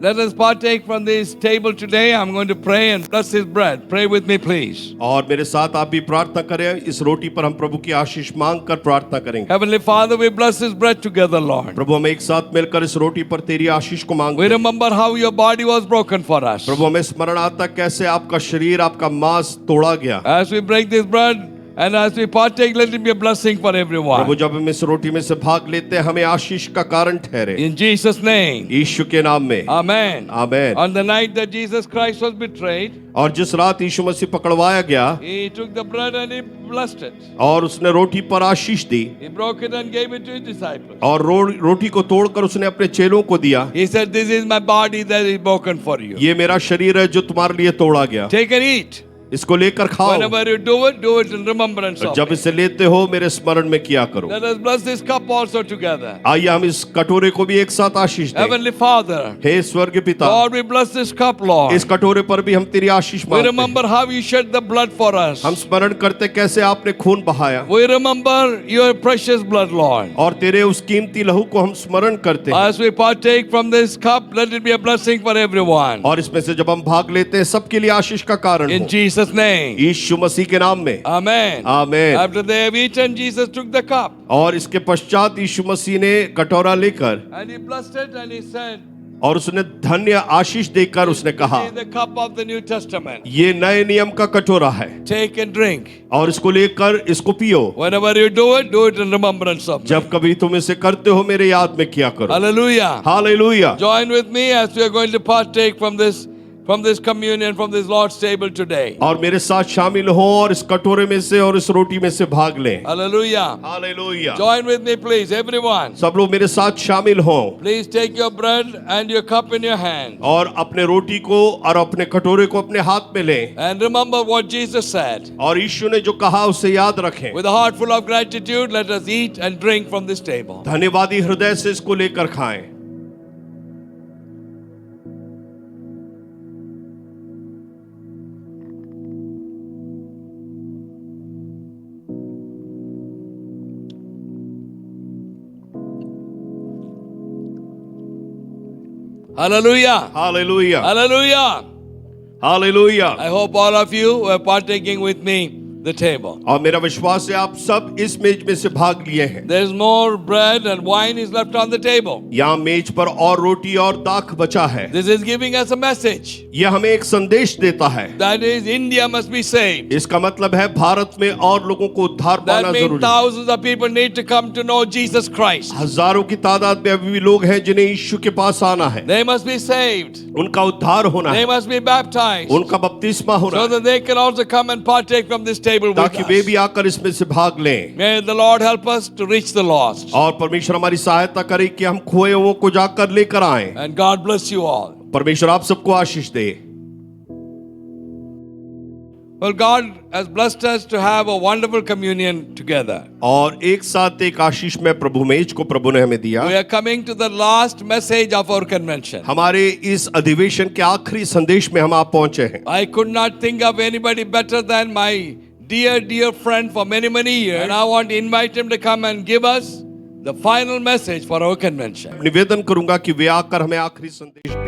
Let us partake from this table today. I'm going to pray and bless this bread. Pray with me, please. और मेरे साथ आप भी प्रार्थना करें। इस रोटी पर हम प्रभु की आशीष मांग कर प्रार्थना करेंगे। Heavenly Father, we bless this bread together, Lord. प्रभु हम एक साथ मिलकर इस रोटी पर तेरी आशीष को मांगते We हैं। remember how your body was broken for us. प्रभु हमें स्मरण आता कैसे आपका शरीर आपका मांस तोड़ा गया। As we break this bread and as we partake, let it be a blessing for everyone. प्रभु जब हम इस रोटी में से भाग लेते हैं हमें आशीष का कारण ठहरे। In Jesus' name. यीशु के नाम में। Amen. Amen. On the night that Jesus Christ was betrayed, और जिस रात यीशु मसीह पकड़वाया गया he took the bread and he blessed it. और उसने रोटी पर आशीष दी He broke it and gave it to his disciples. और रोटी को तोड़कर उसने अपने चेलों को दिया। He said, "This is my body that is broken for you. ये मेरा शरीर है जो तुम्हारे लिए तोड़ा गया। Take and eat. इसको लेकर खाओ। Whenever you do it in remembrance of जब me." इसे लेते हो मेरे स्मरण में किया करो। Let us bless this cup also together. आइए हम इस कटोरे को भी एक साथ आशीष दें। Heavenly Father, हे स्वर्गीय पिता, Lord, we bless this cup, Lord. इस कटोरे पर भी हम तेरी आशीष We मांगते हैं। remember how you shed the blood for us. हम स्मरण करते कैसे आपने खून बहाया We remember your precious blood, Lord. और तेरे उस कीमती लहू को हम स्मरण करते हैं। As we partake from this cup, let it be a blessing for everyone. और इसमें से जब हम भाग लेते हैं सबके लिए आशीष का कारण In हो। Jesus' name. यीशु मसीह के नाम में। Amen. Amen. After they have eaten, Jesus took the cup और इसके पश्चात यीशु मसीह ने कटोरा लेकर and he blessed it and he said, और उसने धन्य आशीष देकर उसने कहा, "This is the cup of the New Testament. ये नए नियम का कटोरा है Take and drink. और इसको लेकर इसको पियो। Whenever you do it in remembrance of me." जब कभी तुम इसे करते हो मेरे याद में किया करो। Hallelujah. Hallelujah. Join with me as we are going to partake from this communion, from this Lord's table today. और मेरे साथ शामिल हो और इस कटोरे में से और इस रोटी में से भाग लें। Hallelujah. Hallelujah. Join with me, please, everyone. सब लोग मेरे साथ शामिल हो Please take your bread and your cup in your hand. और अपने रोटी को और अपने कटोरे को अपने हाथ में लें And remember what Jesus said. और यीशु ने जो कहा उसे याद रखें। With a heart full of gratitude, let us eat and drink from this table. धन्यवादी हृदय से इसको लेकर खाएं। Hallelujah. Hallelujah. Hallelujah. Hallelujah. I hope all of you were partaking with me the table. और मेरा विश्वास है आप सब इस मेज में से भाग लिए हैं। There's more bread and wine is left on the table. यहाँ मेज पर और रोटी और दाख बचा है। This is giving us a message. यह हमें एक संदेश देता है। That is, India must be saved. इसका मतलब है भारत में और लोगों को उद्धार पाना That means जरूरी है। thousands of people need to come to know Jesus Christ. हजारों की तादाद में अभी भी लोग हैं जिन्हें यीशु के पास आना है। They must be saved. उनका उद्धार होना They है। must be baptized. उनका बपतिस्मा होना So है that they can also come and partake from this table with ताकि वे us. भी आकर इसमें से भाग लें। May the Lord help us to reach the lost. और परमेश्वर हमारी सहायता करे कि हम खोए हुओं को जाकर लेकर आएं। And God bless you all. परमेश्वर आप सबको आशीष दे। Well, God has blessed us to have a wonderful communion together. और एक साथ एक आशीष में प्रभु मेज को प्रभु ने हमें दिया। We are coming to the last message of our convention. हमारे इस अधिवेशन के आखिरी संदेश में हम आप पहुंचे हैं। I could not think of anybody better than my dear friend for many years. And I want to invite him to come and give us the final message for our convention. निवेदन करूंगा कि वे आकर हमें आखिरी संदेश दें।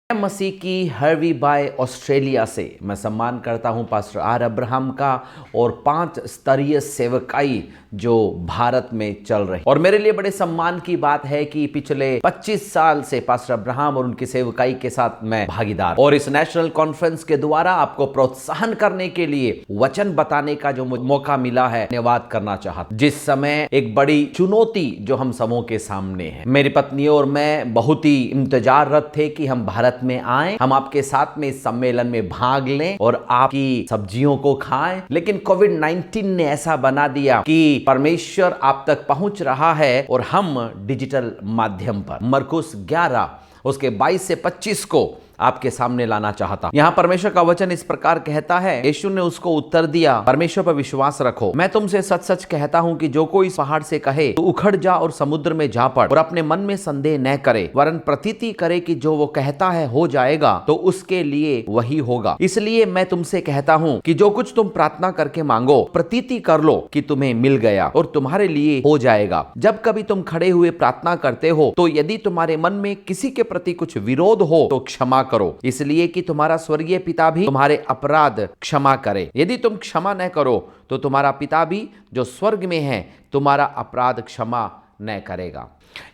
मसीह की herby by Australia से मैं सम्मान करता हूं पास्टर आर अब्राहम का और 5 स्तरीय सेवकाई जो भारत में चल रही। और मेरे लिए बड़े सम्मान की बात है कि पिछले 25 साल से पास्टर अब्राहम और उनकी सेवकाई के साथ मैं भागीदार, और इस नेशनल कॉन्फ्रेंस के द्वारा आपको प्रोत्साहन करने के लिए वचन बताने का जो मौका मिला है, धन्यवाद करना चाहता। जिस समय एक बड़ी चुनौती जो हम सबों के सामने है, मेरी पत्नी और मैं बहुत ही इंतजाररत थे कि हम भारत में आए, हम आपके साथ में इस सम्मेलन में भाग लें और आपकी सब्जियों को खाएं। लेकिन कोविड-19 ने ऐसा बना दिया कि परमेश्वर आप तक पहुंच रहा है और हम डिजिटल माध्यम पर मरकुस 11 उसके 22 से 25 को आपके सामने लाना चाहता हूं। यहां परमेश्वर का वचन इस प्रकार कहता है, यीशु ने उसको उत्तर दिया, परमेश्वर पर विश्वास रखो, मैं तुमसे सच सच कहता हूं कि जो कोई इस पहाड़ से कहे तो उखड़ जा और समुद्र में जा पड़, और अपने मन में संदेह न करे, वरन प्रतीति करे कि जो वो कहता है हो जाएगा, तो उसके लिए वही होगा। इसलिए मैं तुमसे कहता हूं कि जो कुछ तुम प्रार्थना करके मांगो, प्रतीति कर लो कि तुम्हें मिल गया और तुम्हारे लिए हो जाएगा। जब कभी तुम खड़े हुए प्रार्थना करते हो तो यदि तुम्हारे मन में किसी के प्रति कुछ विरोध हो तो क्षमा करो, इसलिए कि तुम्हारा स्वर्गीय पिता भी तुम्हारे अपराध क्षमा करे। यदि तुम क्षमा न करो तो तुम्हारा पिता भी जो स्वर्ग में है तुम्हारा अपराध क्षमा न करेगा।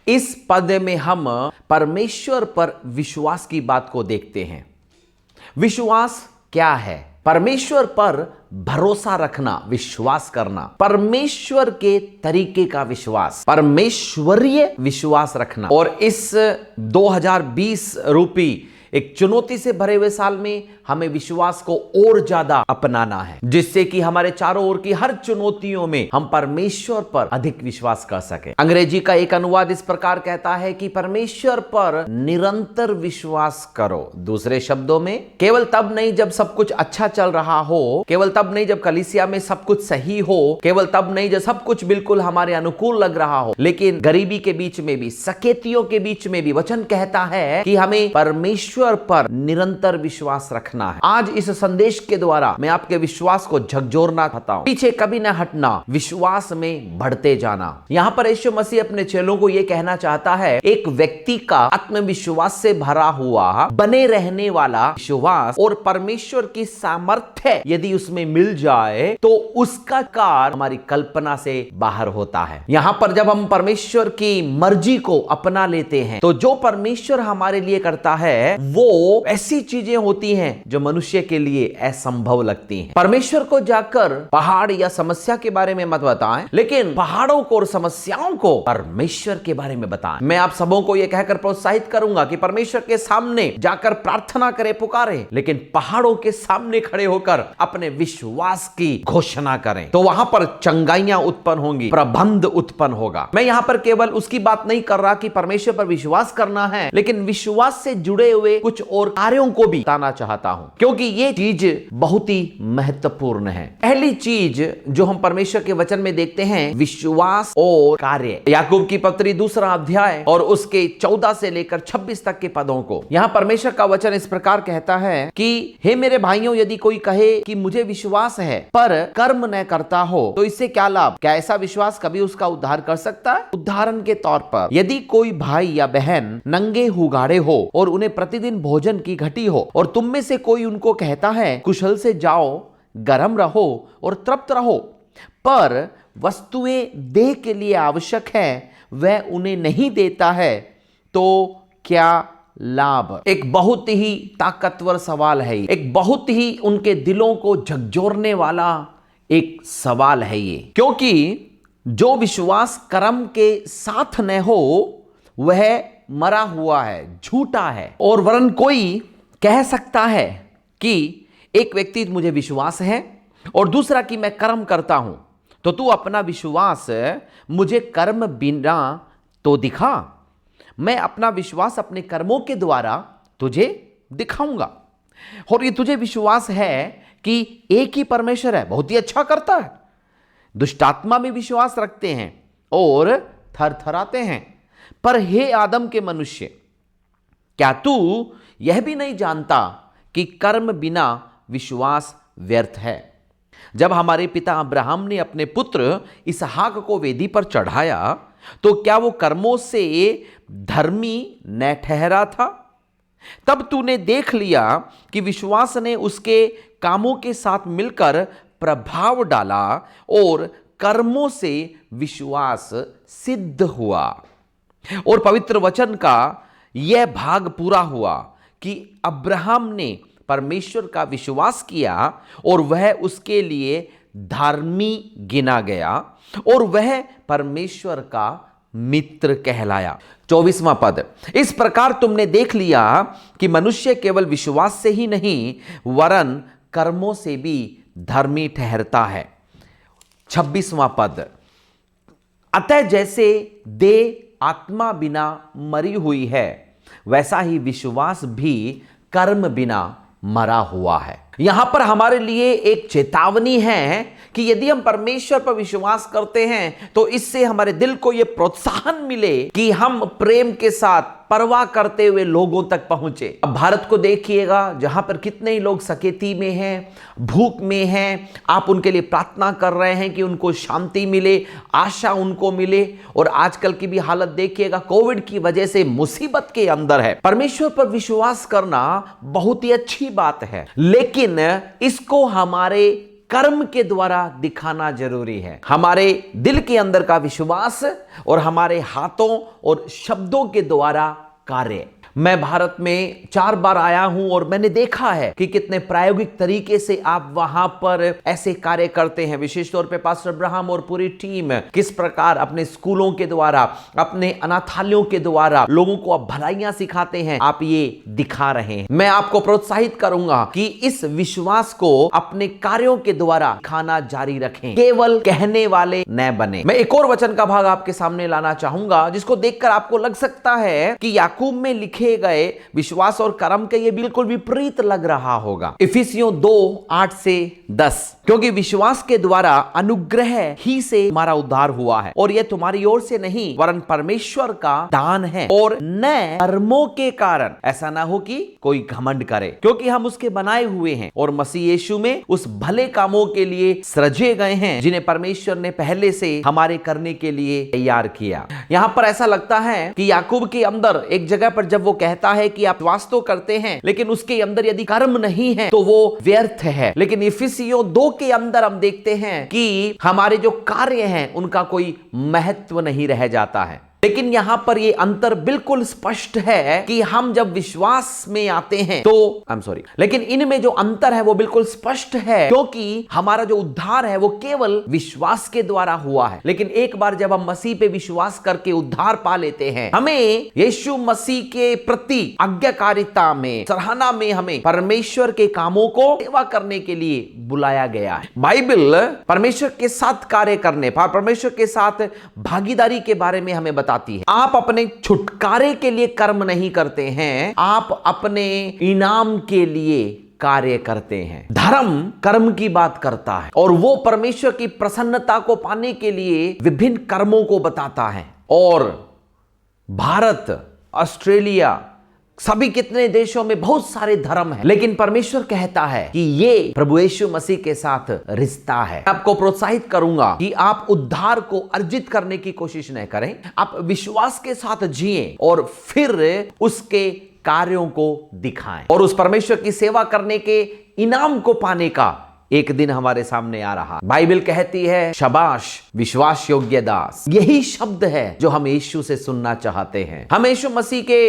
इस पद में हम परमेश्वर पर विश्वास की बात को देखते हैं। विश्वास क्या है? परमेश्वर पर भरोसा रखना, विश्वास करना, परमेश्वर के तरीके का विश्वास, परमेश्वरीय विश्वास रखना। और इस 2020 रूपी एक चुनौती से भरे हुए साल में हमें विश्वास को और ज्यादा अपनाना है, जिससे कि हमारे चारों ओर की हर चुनौतियों में हम परमेश्वर पर अधिक विश्वास कर सके। अंग्रेजी का एक अनुवाद इस प्रकार कहता है कि परमेश्वर पर निरंतर विश्वास करो। दूसरे शब्दों में, केवल तब नहीं जब सब कुछ अच्छा चल रहा हो, केवल तब नहीं जब कलीसिया में सब कुछ सही हो, केवल तब नहीं जब सब कुछ बिल्कुल हमारे अनुकूल लग रहा हो, लेकिन गरीबी के बीच में भी, सकेतियों के बीच में भी वचन कहता है कि हमें परमेश्वर पर निरंतर विश्वास रखना है। आज इस संदेश के द्वारा मैं आपके विश्वास को झकझोरना चाहता हूं, पीछे कभी ना हटना, विश्वास में बढ़ते जाना। यहां पर यीशु मसीह अपने चेलों को यह कहना चाहता है, एक व्यक्ति का आत्मविश्वास से भरा हुआ बने रहने वाला विश्वास और परमेश्वर की सामर्थ्य यदि उसमें मिल जाए तो उसका कार्य हमारी कल्पना से बाहर होता है। यहां पर जब हम परमेश्वर की मर्जी को अपना लेते हैं तो जो परमेश्वर हमारे लिए करता है वो ऐसी चीजें होती हैं जो मनुष्य के लिए असंभव लगती हैं। परमेश्वर को जाकर पहाड़ या समस्या के बारे में मत बताएं, लेकिन पहाड़ों को और समस्याओं को परमेश्वर के बारे में बताएं। मैं आप सबों को यह कहकर प्रोत्साहित करूंगा कि परमेश्वर के सामने जाकर प्रार्थना करें, पुकारें, लेकिन पहाड़ों के सामने खड़े होकर अपने विश्वास की घोषणा करें, तो वहां पर चंगाइयां उत्पन्न होंगी, प्रबंध उत्पन्न होगा। मैं यहां पर केवल उसकी बात नहीं कर रहा कि परमेश्वर पर विश्वास करना है, लेकिन विश्वास से जुड़े हुए कुछ और कार्यों को भी बताना चाहता हूं, क्योंकि ये चीज बहुत ही महत्वपूर्ण है। पहली चीज जो हम परमेश्वर के वचन में देखते हैं, विश्वास और कार्य। याकूब की पत्री 2 अध्याय और उसके 14 से लेकर 26 तक के पदों को, यहां परमेश्वर का वचन इस प्रकार कहता है कि हे मेरे भाइयों, यदि कोई कहे कि मुझे विश्वास है पर कर्म न करता हो तो इससे क्या लाभ? क्या ऐसा विश्वास कभी उसका उद्धार कर सकता है? उदाहरण के तौर पर, यदि कोई भाई या बहन नंगे हुगाड़े हो और उन्हें प्रतिदिन भोजन की घटी हो और तुम में से कोई उनको कहता है कुशल से जाओ, गर्म रहो और तृप्त रहो, पर वस्तुएं देह के लिए आवश्यक है वह उन्हें नहीं देता है, तो क्या लाभ? एक बहुत ही ताकतवर सवाल है, एक बहुत ही उनके दिलों को झकझोरने वाला एक सवाल है ये, क्योंकि जो विश्वास कर्म के साथ न हो वह मरा हुआ है, झूठा है। और वरन कोई कह सकता है कि एक व्यक्ति मुझे विश्वास है और दूसरा कि मैं कर्म करता हूं, तो तू अपना विश्वास मुझे कर्म बिना तो दिखा, मैं अपना विश्वास अपने कर्मों के द्वारा तुझे दिखाऊंगा। और ये तुझे विश्वास है कि एक ही परमेश्वर है, बहुत ही अच्छा करता है। दुष्टात्मा में विश्वास रखते हैं और थरथराते हैं। पर हे आदम के मनुष्य, क्या तू यह भी नहीं जानता कि कर्म बिना विश्वास व्यर्थ है? जब हमारे पिता अब्राहम ने अपने पुत्र इसहाक को वेदी पर चढ़ाया, तो क्या वो कर्मों से धर्मी न ठहरा था? तब तूने देख लिया कि विश्वास ने उसके कामों के साथ मिलकर प्रभाव डाला और कर्मों से विश्वास सिद्ध हुआ। और पवित्र वचन का यह भाग पूरा हुआ कि अब्राहम ने परमेश्वर का विश्वास किया और वह उसके लिए धार्मी गिना गया और वह परमेश्वर का मित्र कहलाया। 24वां पद, इस प्रकार तुमने देख लिया कि मनुष्य केवल विश्वास से ही नहीं वरन कर्मों से भी धर्मी ठहरता है। 26वां पद, अतः जैसे देह आत्मा बिना मरी हुई है, वैसा ही विश्वास भी कर्म बिना मरा हुआ है। यहां पर हमारे लिए एक चेतावनी है कि यदि हम परमेश्वर पर विश्वास करते हैं तो इससे हमारे दिल को यह प्रोत्साहन मिले कि हम प्रेम के साथ परवाह करते हुए लोगों तक पहुंचे। अब भारत को देखिएगा, जहां पर कितने ही लोग सकेती में हैं, भूख में हैं, आप उनके लिए प्रार्थना कर रहे हैं कि उनको शांति मिले, आशा उनको मिले। और आजकल की भी हालत देखिएगा, कोविड की वजह से मुसीबत के अंदर है। परमेश्वर पर विश्वास करना बहुत ही अच्छी बात है, लेकिन इसको हमारे कर्म के द्वारा दिखाना जरूरी है। हमारे दिल के अंदर का विश्वास और हमारे हाथों और शब्दों के द्वारा कार्य। मैं भारत में 4 बार आया हूं और मैंने देखा है कि कितने प्रायोगिक तरीके से आप वहां पर ऐसे कार्य करते हैं। विशेष तौर पे पास्टर अब्राहम और पूरी टीम किस प्रकार अपने स्कूलों के द्वारा, अपने अनाथालयों के द्वारा लोगों को आप भलाइयां सिखाते हैं, आप ये दिखा रहे हैं। मैं आपको प्रोत्साहित करूंगा कि इस विश्वास को अपने कार्यों के द्वारा खाना जारी रखें, केवल कहने वाले न बने। मैं एक और वचन का भाग आपके सामने लाना चाहूंगा जिसको देखकर आपको लग सकता है कि याकूब में लिखे गए विश्वास और कर्म के ये बिल्कुल विपरीत लग रहा होगा। इफिसियों 2:8-10, क्योंकि विश्वास के द्वारा अनुग्रह ही से हमारा उद्धार हुआ है और यह तुम्हारी ओर से नहीं वरन परमेश्वर का दान है और न कर्मों के कारण, ऐसा ना हो कि कोई घमंड करे, क्योंकि हम उसके बनाए हुए हैं और मसीह यीशु में उस भले कामों के लिए सृजे गए हैं जिन्हें परमेश्वर ने पहले से हमारे करने के लिए तैयार किया। यहां पर ऐसा लगता है कि याकूब के अंदर एक जगह पर जब वो कहता है कि आप विश्वास तो करते हैं लेकिन उसके अंदर यदि कर्म नहीं है तो वो व्यर्थ है। लेकिन इफिसियों 2 के अंदर हम देखते हैं कि हमारे जो कार्य हैं उनका कोई महत्व नहीं रह जाता है। लेकिन यहां पर यह अंतर बिल्कुल स्पष्ट है कि हम जब विश्वास में आते हैं तो लेकिन इनमें जो अंतर है वो बिल्कुल स्पष्ट है, क्योंकि हमारा जो उद्धार है वो केवल विश्वास के द्वारा हुआ है। लेकिन एक बार जब हम मसीह पे विश्वास करके उद्धार पा लेते हैं, हमें यीशु मसीह के प्रति आज्ञाकारिता में, सराहना में हमें परमेश्वर के कामों को सेवा करने के लिए बुलाया गया है। बाइबल परमेश्वर के साथ कार्य करने, परमेश्वर के साथ भागीदारी के बारे में हमें बताती है। आप अपने छुटकारे के लिए कर्म नहीं करते हैं, आप अपने इनाम के लिए कार्य करते हैं। धर्म कर्म की बात करता है और वो परमेश्वर की प्रसन्नता को पाने के लिए विभिन्न कर्मों को बताता है। और भारत, ऑस्ट्रेलिया, सभी कितने देशों में बहुत सारे धर्म हैं, लेकिन परमेश्वर कहता है कि ये प्रभु यीशु मसीह के साथ रिश्ता है। आपको प्रोत्साहित करूंगा कि आप उद्धार को अर्जित करने की कोशिश न करें, आप विश्वास के साथ जिएं और फिर उसके कार्यों को दिखाएं और उस परमेश्वर की सेवा करने के इनाम को पाने का एक दिन हमारे सामने आ रहा। बाइबल कहती है, शाबाश विश्वास योग्य दास। यही शब्द है जो हम यीशु से सुनना चाहते हैं। हम यीशु मसीह के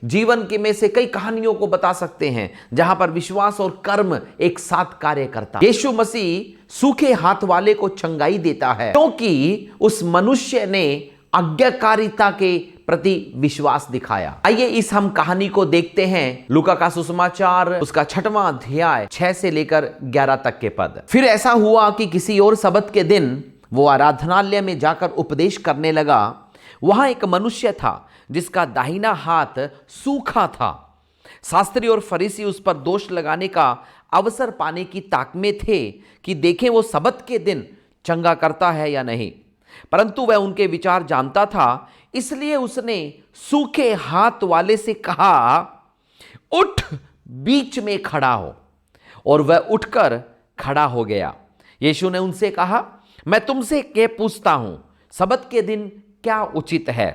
जीवन के में से कई कहानियों को बता सकते हैं जहां पर विश्वास और कर्म एक साथ कार्य करता। यीशु मसीह सूखे हाथ वाले को चंगाई देता है क्योंकि उस मनुष्य ने आज्ञाकारिता के प्रति विश्वास दिखाया। आइए इस हम कहानी को देखते हैं। लूका का सुसमाचार उसका 6वां अध्याय 6 से लेकर 11 तक के पद। फिर ऐसा हुआ कि किसी और सबत के दिन वो आराधनालय में जाकर उपदेश करने लगा। वहां एक मनुष्य था जिसका दाहिना हाथ सूखा था। शास्त्री और फरीसी उस पर दोष लगाने का अवसर पाने की ताक में थे कि देखें वो सबत के दिन चंगा करता है या नहीं, परंतु वह उनके विचार जानता था, इसलिए उसने सूखे हाथ वाले से कहा, उठ बीच में खड़ा हो। और वह उठकर खड़ा हो गया। यीशु ने उनसे कहा, मैं तुमसे क्या पूछता हूं, सबत के दिन क्या उचित है,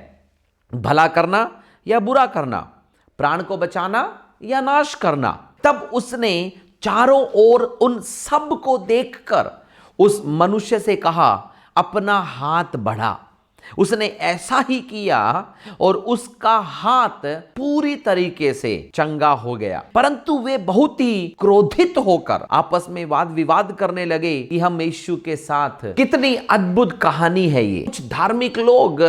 भला करना या बुरा करना, प्राण को बचाना या नाश करना? तब उसने चारों ओर उन सब को देखकर उस मनुष्य से कहा, अपना हाथ बढ़ा। उसने ऐसा ही किया और उसका हाथ पूरी तरीके से चंगा हो गया। परंतु वे बहुत ही क्रोधित होकर आपस में वाद विवाद करने लगे कि हम यीशु के साथ, कितनी अद्भुत कहानी है ये। कुछ धार्मिक लोग,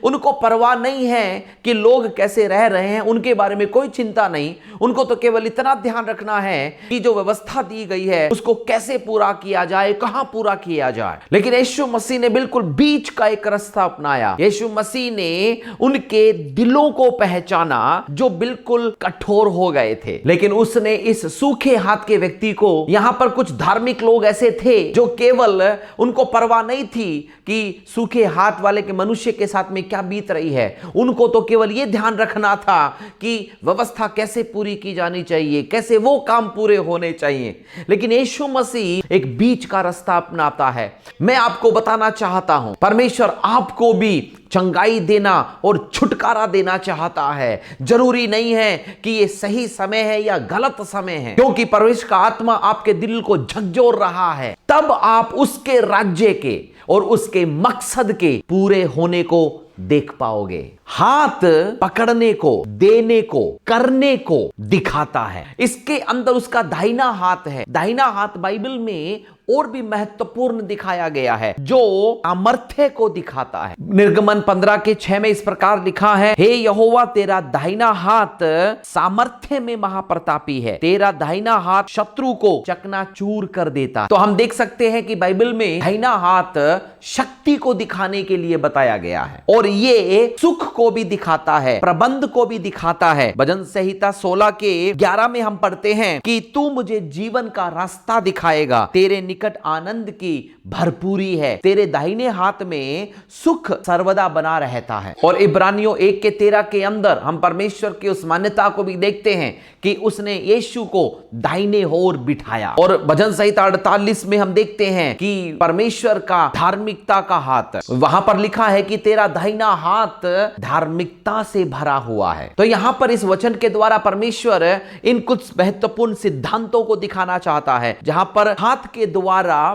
उनको परवाह नहीं है कि लोग कैसे रह रहे हैं, उनके बारे में कोई चिंता नहीं। उनको तो केवल इतना ध्यान रखना है कि जो व्यवस्था दी गई है उसको कैसे पूरा किया जाए, कहां पूरा किया जाए। लेकिन यीशु मसीह ने बिल्कुल बीच का एक रास्ता अपनाया। यीशु मसीह ने उनके दिलों को पहचाना जो बिल्कुल कठोर हो गए थे। लेकिन उसने इस सूखे हाथ के व्यक्ति को, यहां पर कुछ धार्मिक लोग ऐसे थे जो केवल उनको परवाह नहीं थी कि सूखे हाथ वाले के मनुष्य के साथ में क्या बीत रही है। उनको तो केवल यह ध्यान रखना था कि व्यवस्था कैसे पूरी की जानी चाहिए, कैसे वो काम पूरे होने चाहिए। लेकिन यीशु मसीह एक बीच का रास्ता अपनाता है। मैं आपको बताना चाहता हूं, परमेश्वर आपको भी चंगाई देना और छुटकारा देना चाहता है। जरूरी नहीं है कि ये सही समय है या गलत समय है, क्योंकि परमेश्वर का आत्मा आपके दिल को झकझोर रहा है। तब आप उसके राज्य के और उसके मकसद के पूरे होने को देख पाओगे। हाथ पकड़ने को, देने को, करने को दिखाता है। इसके अंदर उसका दाहिना हाथ है। दाहिना हाथ बाइबल में और भी महत्वपूर्ण दिखाया गया है, जो सामर्थ्य को दिखाता है। निर्गमन 15:6 में इस प्रकार लिखा है, हे यहोवा तेरा दाहिना हाथ सामर्थ्य में महाप्रतापी है, तेरा दाहिना हाथ शत्रु को चकनाचूर कर देता। तो हम देख सकते हैं कि बाइबल में दाहिना हाथ शक्ति को दिखाने के लिए बताया गया है, और ये सुख को भी दिखाता है, प्रबंध को भी दिखाता है। भजन संहिता 16:11 में हम पढ़ते हैं कि तू मुझे जीवन का रास्ता दिखाएगा, तेरे निकट आनंद की भरपूरी है, तेरे दाहिने हाथ में सुख सर्वदा बना रहता है। और इब्रानियों 1:13 के अंदर हम परमेश्वर की उस मान्यता को भी देखते हैं कि उसने यीशु को दाहिने ओर बिठाया। और भजन संहिता 48 में हम देखते हैं कि परमेश्वर का धार्मिकता का हाथ, वहां पर लिखा है कि तेरा दाहिना हाथ धार्मिकता से भरा हुआ है। तो यहां पर इस वचन के द्वारा परमेश्वर इन कुछ महत्वपूर्ण सिद्धांतों को दिखाना चाहता है, जहां पर हाथ के द्वारा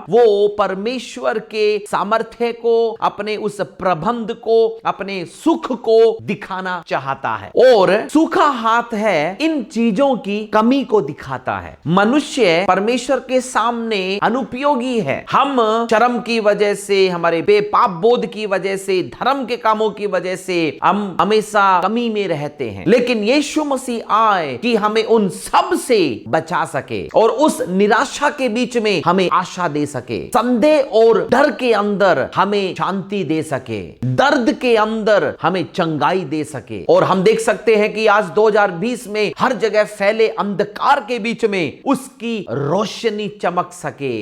वो परमेश्वर के सामर्थ्य को, अपने उस प्रबंध को, अपने सुख को दिखाना चाहता है। और सूखा हाथ है इन चीजों की कमी को दिखाता है। मनुष्य परमेश्वर के सामने अनुपयोगी है। हम शर्म की वजह से, हमारे बेपाप बोध की वजह से, धर्म के कामों की वजह से हम हमेशा कमी में रहते हैं। लेकिन यीशु मसीह आए कि हमें उन सब से बचा सके और उस निराशा के बीच में हमें आशा दे सके, संदेह और डर के अंदर हमें शांति दे सके, दर्द के अंदर हमें चंगाई दे सके। और हम देख सकते हैं कि आज 2020 में हर जगह फैले अंधकार के बीच में उसकी रोशनी चमक सके।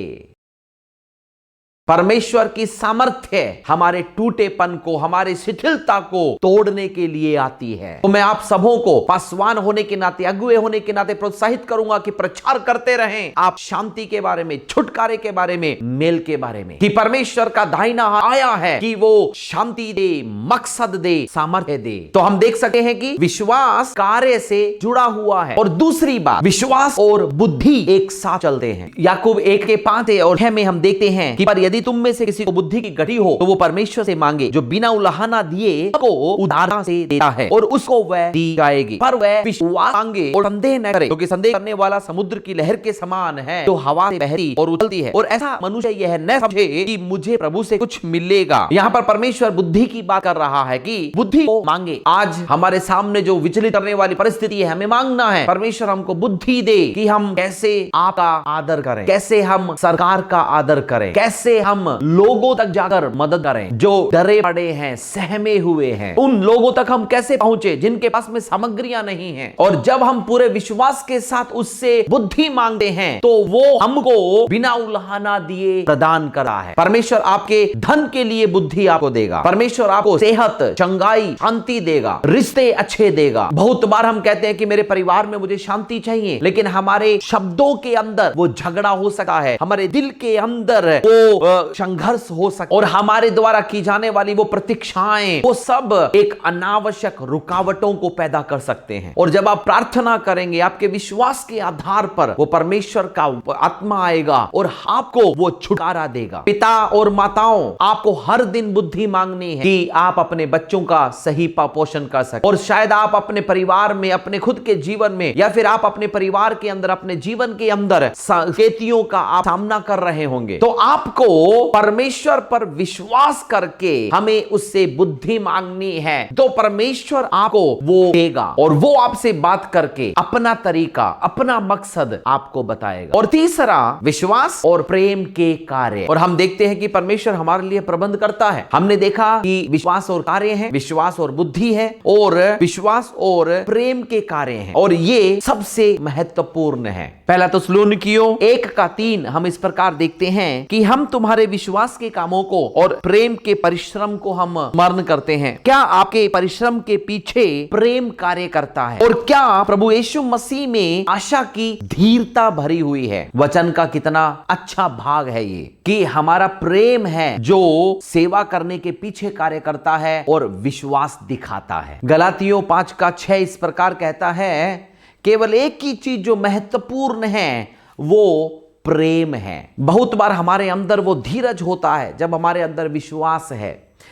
परमेश्वर की सामर्थ्य हमारे टूटेपन को, हमारे शिथिलता को तोड़ने के लिए आती है। तो मैं आप सबों को पासवान होने के नाते, अगुए होने के नाते प्रोत्साहित करूंगा कि प्रचार करते रहें आप शांति के बारे में, छुटकारे के बारे में, मेल के बारे में, कि परमेश्वर का दाहिना हाथ आया है कि वो शांति दे, मकसद दे, सामर्थ्य दे। तो हम देख सकते हैं कि विश्वास कार्य से जुड़ा हुआ है। और दूसरी बात, विश्वास और बुद्धि एक साथ चलते हैं। याकूब 1:5 और 6 में हम देखते हैं कि पर यदि तुम में से किसी को बुद्धि की घटी हो तो वो परमेश्वर से मांगे, जो बिना उलाहना दिए को उदारता से देता है और उसको वह दी जाएगी। पर वह विश्वास मांगे और संदेह न करे, क्योंकि संदेह करने वाला समुद्र की लहर के समान है, जो हवा से बहती और उछलती है। और ऐसा मनुष्य यह न समझे कि मुझे प्रभु से कुछ मिलेगा। यहाँ पर परमेश्वर बुद्धि की बात कर रहा है कि बुद्धि को मांगे। आज हमारे सामने जो विचलित करने वाली परिस्थिति है, हमें मांगना है परमेश्वर हमको बुद्धि दे कि हम कैसे आपका आदर करें, कैसे हम सरकार का आदर करें, कैसे हम लोगों तक जाकर मदद करें जो डरे पड़े हैं, सहमे हुए हैं। उन लोगों तक हम कैसे पहुंचे जिनके पास में सामग्रियां नहीं हैं। और जब हम पूरे विश्वास के साथ उससे बुद्धि मांगते हैं तो वो हमको बिना उलाहना दिए प्रदान करा है। परमेश्वर आपके धन के लिए बुद्धि आपको देगा, परमेश्वर आपको सेहत, चंगाई, शांति देगा, रिश्ते अच्छे देगा। बहुत बार हम कहते हैं कि मेरे परिवार में मुझे शांति चाहिए, लेकिन हमारे शब्दों के अंदर वो झगड़ा हो सकता है, हमारे दिल के अंदर वो संघर्ष हो सकता है, और हमारे द्वारा की जाने वाली वो प्रतीक्षाएं, वो सब एक अनावश्यक रुकावटों को पैदा कर सकते हैं। और जब आप प्रार्थना करेंगे, आपके विश्वास के आधार पर वो परमेश्वर का आत्मा आएगा और आपको वो छुटकारा देगा। पिता और माताओं, आपको हर दिन बुद्धि मांगनी है कि आप अपने बच्चों का सही पोषण कर सकें। और शायद आप अपने परिवार में, अपने खुद के जीवन में, या फिर आप अपने परिवार के अंदर, अपने जीवन के अंदर संकेतियों का आप सामना कर रहे होंगे। तो आपको परमेश्वर पर विश्वास करके हमें उससे बुद्धि मांगनी है, तो परमेश्वर आपको वो देगा और वो आपसे बात करके अपना तरीका, अपना मकसद आपको बताएगा। और तीसरा, विश्वास और प्रेम के कार्य। और हम देखते हैं कि परमेश्वर हमारे लिए प्रबंध करता है। हमने देखा कि विश्वास और कार्य है, विश्वास और बुद्धि है, और विश्वास और प्रेम के कार्य हैं, और ये सबसे महत्वपूर्ण है। पहला थिस्सलुनीकियों 1:3 हम इस प्रकार देखते हैं कि हम तुम्हारे विश्वास के कामों को और प्रेम के परिश्रम को हम स्मरण करते हैं। क्या आपके परिश्रम के पीछे प्रेम कार्य करता है? और क्या प्रभु यीशु मसीह में आशा की धीरता भरी हुई है? वचन का कितना अच्छा भाग है ये, कि हमारा प्रेम है जो सेवा करने के पीछे कार्य करता है और विश्वास दिखाता है। गलातियों 5:6 इस प्रकार कहता है, केवल एक ही चीज जो महत्वपूर्ण है वो प्रेम है। बहुत बार हमारे अंदर वो धीरज होता है जब हमारे अंदर विश्वास है।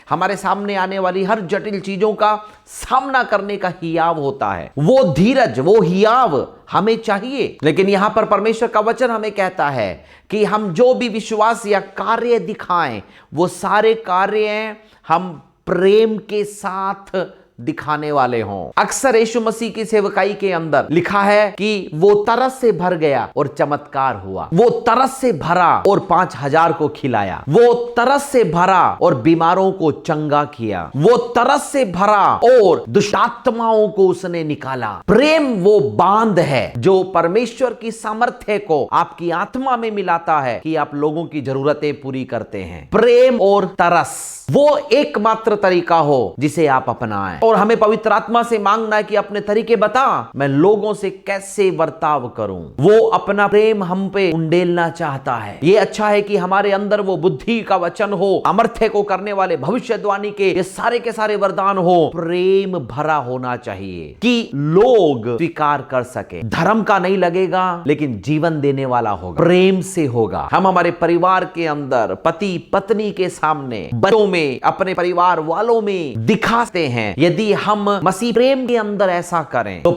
हमारे सामने आने वाली हर जटिल चीजों का सामना करने का हियाव होता है। वो धीरज, वो हियाव हमें चाहिए। लेकिन यहां पर परमेश्वर का वचन हमें कहता है कि हम जो भी विश्वास या कार्य दिखाएं, वो सारे कार्य हम प्रेम के साथ दिखाने वाले हों। अक्सर यीशु मसीह की सेवकाई के अंदर लिखा है कि वो तरस से भर गया और चमत्कार हुआ। वो तरस से भरा और 5000 को खिलाया। वो तरस से भरा और बीमारों को चंगा किया। वो तरस से भरा और दुष्टात्माओं को उसने निकाला। प्रेम वो बांध है जो परमेश्वर की सामर्थ्य को आपकी आत्मा में मिलाता है कि आप लोगों की जरूरतें पूरी करते हैं। प्रेम और तरस वो एकमात्र तरीका हो जिसे आप अपनाएं। और हमें पवित्र आत्मा से मांगना है कि अपने तरीके बता, मैं लोगों से कैसे बर्ताव करूं। वो अपना प्रेम हम पे उंडेलना चाहता है। ये अच्छा है कि हमारे अंदर वो बुद्धि का वचन हो, अमर्थ्य को करने वाले भविष्यवाणी के ये सारे के सारे वरदान हो। प्रेम भरा होना चाहिए कि लोग स्वीकार कर सके। धर्म का नहीं लगेगा, लेकिन जीवन देने वाला होगा, प्रेम से होगा। हम हमारे परिवार के अंदर पति पत्नी के सामने, बच्चों में, अपने परिवार वालों में दिखाते हैं। यदि हम मसीह प्रेम के अंदर ऐसा करें तो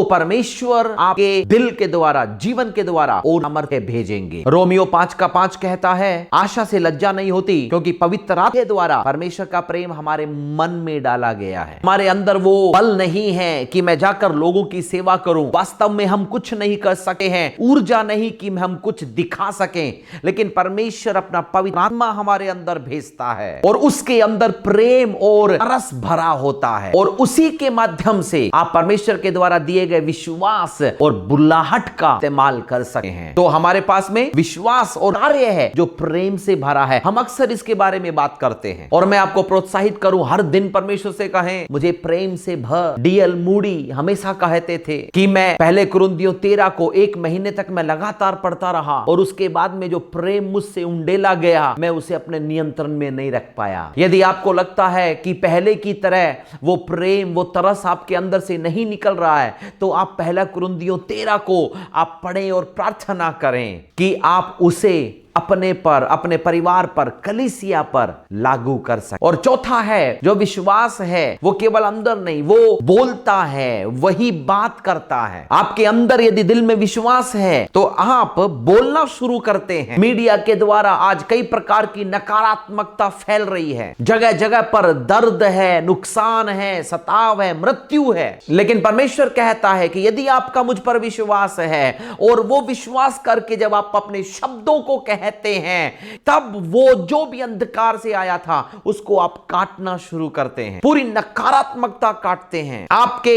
परमेश्वर आपके दिल के द्वारा, जीवन के द्वारा और सामर्थ्य भेजेंगे। रोमियो 5:5 कहता है, आशा से लज्जा नहीं होती, क्योंकि पवित्र आत्मा के द्वारा परमेश्वर का प्रेम हमारे मन में डाला गया है। हमारे अंदर वो बल नहीं है कि मैं जाकर लोगों की सेवा करूं। वास्तव में हम कुछ नहीं कर सके हैं, ऊर्जा नहीं कि हम कुछ दिखा सकें, लेकिन परमेश्वर अपना पवित्र आत्मा हमारे अंदर भेजता है और उसके अंदर प्रेम और रस भरा होता है और उसी के माध्यम से आप परमेश्वर के द्वारा दिए गए विश्वास और बुलाहट का इस्तेमाल कर सकते हैं। तो हमारे पास में विश्वास और कार्य है जो प्रेम से भरा है। हम अक्सर इसके बारे में बात करते हैं और मैं आपको प्रोत्साहित करूं, हर दिन परमेश्वर से कहें मुझे प्रेम से भर। डीएल मूडी हमेशा कहते थे कि मैं पहले कुरिन्थियों 13 को 1 महीने तक मैं लगातार पढ़ता रहा और उसके बाद में जो प्रेम मुझसे उंडेला गया मैं उसे अपने नियंत्रण में नहीं रख पाया। यदि आपको लगता है कि पहले की तरह वो प्रेम, वो तरस आपके अंदर से नहीं निकल रहा है, तो आप पहला कुरिन्थियों 13 को आप पढ़ें और प्रार्थना करें कि आप उसे अपने पर, अपने परिवार पर, कलीसिया पर लागू कर सके। और चौथा है, जो विश्वास है वो केवल अंदर नहीं, वो बोलता है, वही बात करता है। आपके अंदर यदि दिल में विश्वास है तो आप बोलना शुरू करते हैं। मीडिया के द्वारा आज कई प्रकार की नकारात्मकता फैल रही है, जगह जगह पर दर्द है, नुकसान है, सताव है, मृत्यु है। लेकिन परमेश्वर कहता है कि यदि आपका मुझ पर विश्वास है और वो विश्वास करके जब आप अपने शब्दों को कहते हैं, तब वो जो भी अंधकार से आया था उसको आप काटना शुरू करते हैं। पूरी नकारात्मकता काटते हैं। आपके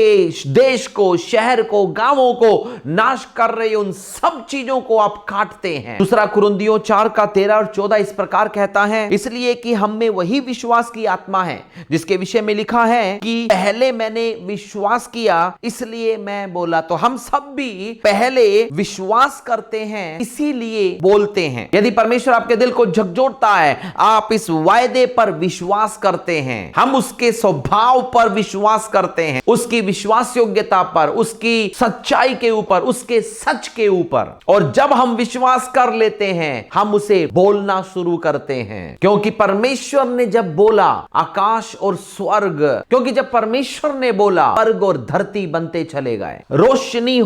देश को, शहर को, गांवों को नाश कर रहे उन सब चीजों को आप काटते हैं। दूसरा कुरिन्थियों 4 का 13 और 14 इस प्रकार कहता है, इसलिए कि हम में वही विश्वास की आत्मा है जिसके विषय में लिखा है कि पहले मैंने विश्वास किया इसलिए मैं बोला। तो हम सब भी पहले विश्वास करते हैं इसीलिए बोलते हैं। यदि परमेश्वर आपके दिल को झकझोरता है, आप इस वायदे पर विश्वास करते हैं, हम उसके स्वभाव पर विश्वास करते हैं, उसकी विश्वास योग्यता पर, उसकी सच्चाई के ऊपर, उसके सच के ऊपर। और जब हम विश्वास कर लेते हैं हम उसे बोलना शुरू करते हैं, क्योंकि परमेश्वर ने जब बोला आकाश और स्वर्ग, क्योंकि जब परमेश्वर ने बोला स्वर्ग और धरती बनते चले गए, रोशनी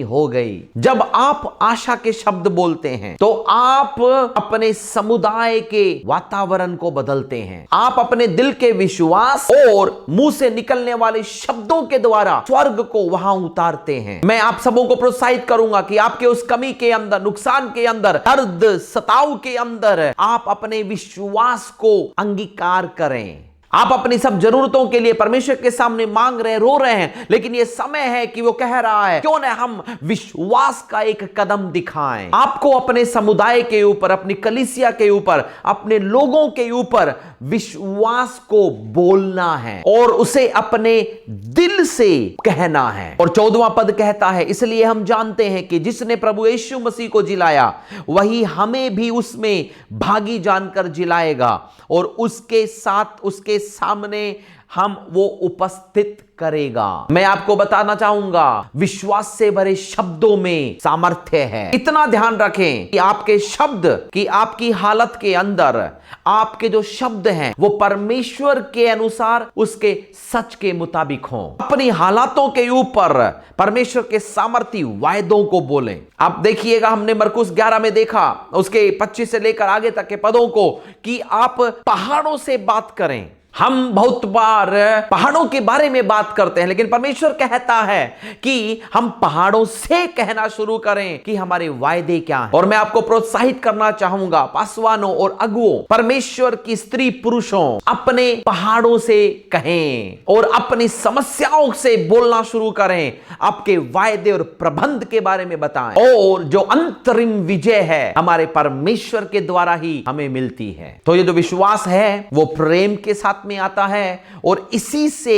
हो गई। जब आप आशा के शब्द बोलते हैं तो आप अपने समुदाय के वातावरण को बदलते हैं। आप अपने दिल के विश्वास और मुंह से निकलने वाले शब्दों के द्वारा स्वर्ग को वहां उतारते हैं। मैं आप सबों को प्रोत्साहित करूंगा कि आपके उस कमी के अंदर, नुकसान के अंदर, दर्द, सताव के अंदर आप अपने विश्वास को अंगीकार करें। आप अपनी सब जरूरतों के लिए परमेश्वर के सामने मांग रहे, रो रहे हैं, लेकिन यह समय है कि वो कह रहा है क्यों न हम विश्वास का एक कदम दिखाएं। आपको अपने समुदाय के ऊपर, अपनी कलीसिया के ऊपर, अपने लोगों के ऊपर विश्वास को बोलना है और उसे अपने दिल से कहना है। और 14वां पद कहता है, इसलिए हम जानते हैं कि जिसने प्रभु यीशु मसीह को जिलाया वही हमें भी उसमें भागी जानकर जिलाएगा और उसके साथ, उसके सामने हम वो उपस्थित करेगा। मैं आपको बताना चाहूंगा, विश्वास से भरे शब्दों में सामर्थ्य है। इतना ध्यान रखें कि आपके शब्द, कि आपकी हालत के अंदर आपके जो शब्द हैं वो परमेश्वर के अनुसार, उसके सच के मुताबिक हों। अपनी हालातों के ऊपर परमेश्वर के सामर्थ्य वायदों को बोलें। आप देखिएगा, हमने मरकुस 11 में देखा, उसके 25 से लेकर आगे तक के पदों को, कि आप पहाड़ों से बात करें। हम बहुत बार पहाड़ों के बारे में बात करते हैं, लेकिन परमेश्वर कहता है कि हम पहाड़ों से कहना शुरू करें कि हमारे वायदे क्या हैं। और मैं आपको प्रोत्साहित करना चाहूंगा, पासवानों और अगुओं, परमेश्वर की स्त्री पुरुषों, अपने पहाड़ों से कहें और अपनी समस्याओं से बोलना शुरू करें। आपके वायदे और प्रबंध के बारे में बताएं, और जो अंतरिम विजय है हमारे परमेश्वर के द्वारा ही हमें मिलती है। तो ये जो विश्वास है वो प्रेम के साथ में आता है और इसी से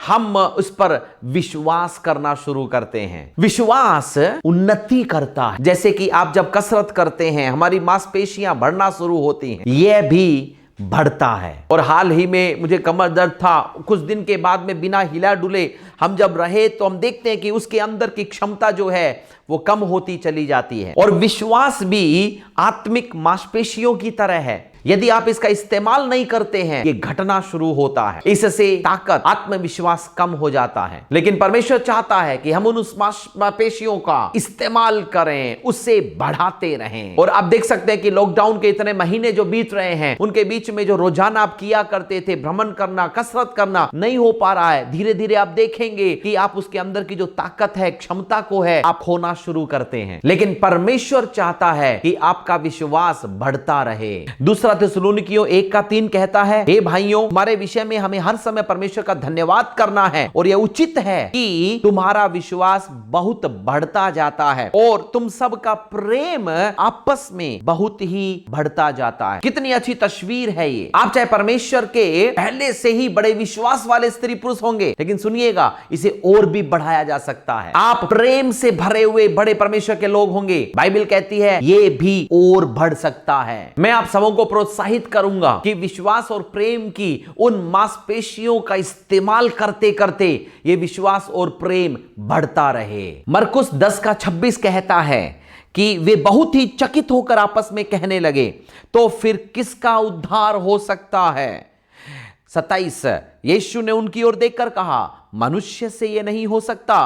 हम उस पर विश्वास करना शुरू करते हैं। विश्वास उन्नति करता है। जैसे कि आप जब कसरत करते हैं, हमारी मांसपेशियां बढ़ना शुरू होती हैं, यह भी बढ़ता है। और हाल ही में मुझे कमर दर्द था, कुछ दिन के बाद में बिना हिला डुले हम जब रहे तो हम देखते हैं कि उसके अंदर की क्षमता जो है वो कम होती चली जाती है। और विश्वास भी आत्मिक मांसपेशियों की तरह है, यदि आप इसका इस्तेमाल नहीं करते हैं ये घटना शुरू होता है, इससे ताकत, आत्मविश्वास कम हो जाता है। लेकिन परमेश्वर चाहता है कि हम उन मांसपेशियों का इस्तेमाल करें, उससे बढ़ाते रहें। और आप देख सकते हैं कि लॉकडाउन के इतने महीने जो बीत रहे हैं, उनके बीच में जो रोजाना आप किया करते थे, भ्रमण करना, कसरत करना, नहीं हो पा रहा है। धीरे धीरे आप देखेंगे कि आप उसके अंदर की जो ताकत है, क्षमता को है, आप खोना शुरू करते हैं। लेकिन परमेश्वर चाहता है कि आपका विश्वास बढ़ता रहे। दूसरा दूसरा थिस्सलुनीकियों 1:3 कहता है, हे भाइयों, हमारे विषय में हमें हर समय परमेश्वर का धन्यवाद करना है और यह उचित है कि तुम्हारा विश्वास बहुत बढ़ता जाता है और तुम सबका प्रेम आपस में बहुत ही बढ़ता जाता है। कितनी अच्छी तस्वीर है ये। आप चाहे परमेश्वर के पहले से ही बड़े विश्वास वाले स्त्री पुरुष होंगे, लेकिन सुनिएगा, इसे और भी बढ़ाया जा सकता है। आप प्रेम से भरे हुए बड़े परमेश्वर के लोग होंगे, बाइबल कहती है ये भी और बढ़ सकता है। मैं आप सबों को प्रोत्साहित करूंगा कि विश्वास और प्रेम की उन मांसपेशियों का इस्तेमाल करते करते ये विश्वास और प्रेम बढ़ता रहे। मरकुस 10:26 कहता है कि वे बहुत ही चकित होकर आपस में कहने लगे, तो फिर किसका उद्धार हो सकता है। 27, यीशु ने उनकी ओर देखकर कहा, मनुष्य से यह नहीं हो सकता,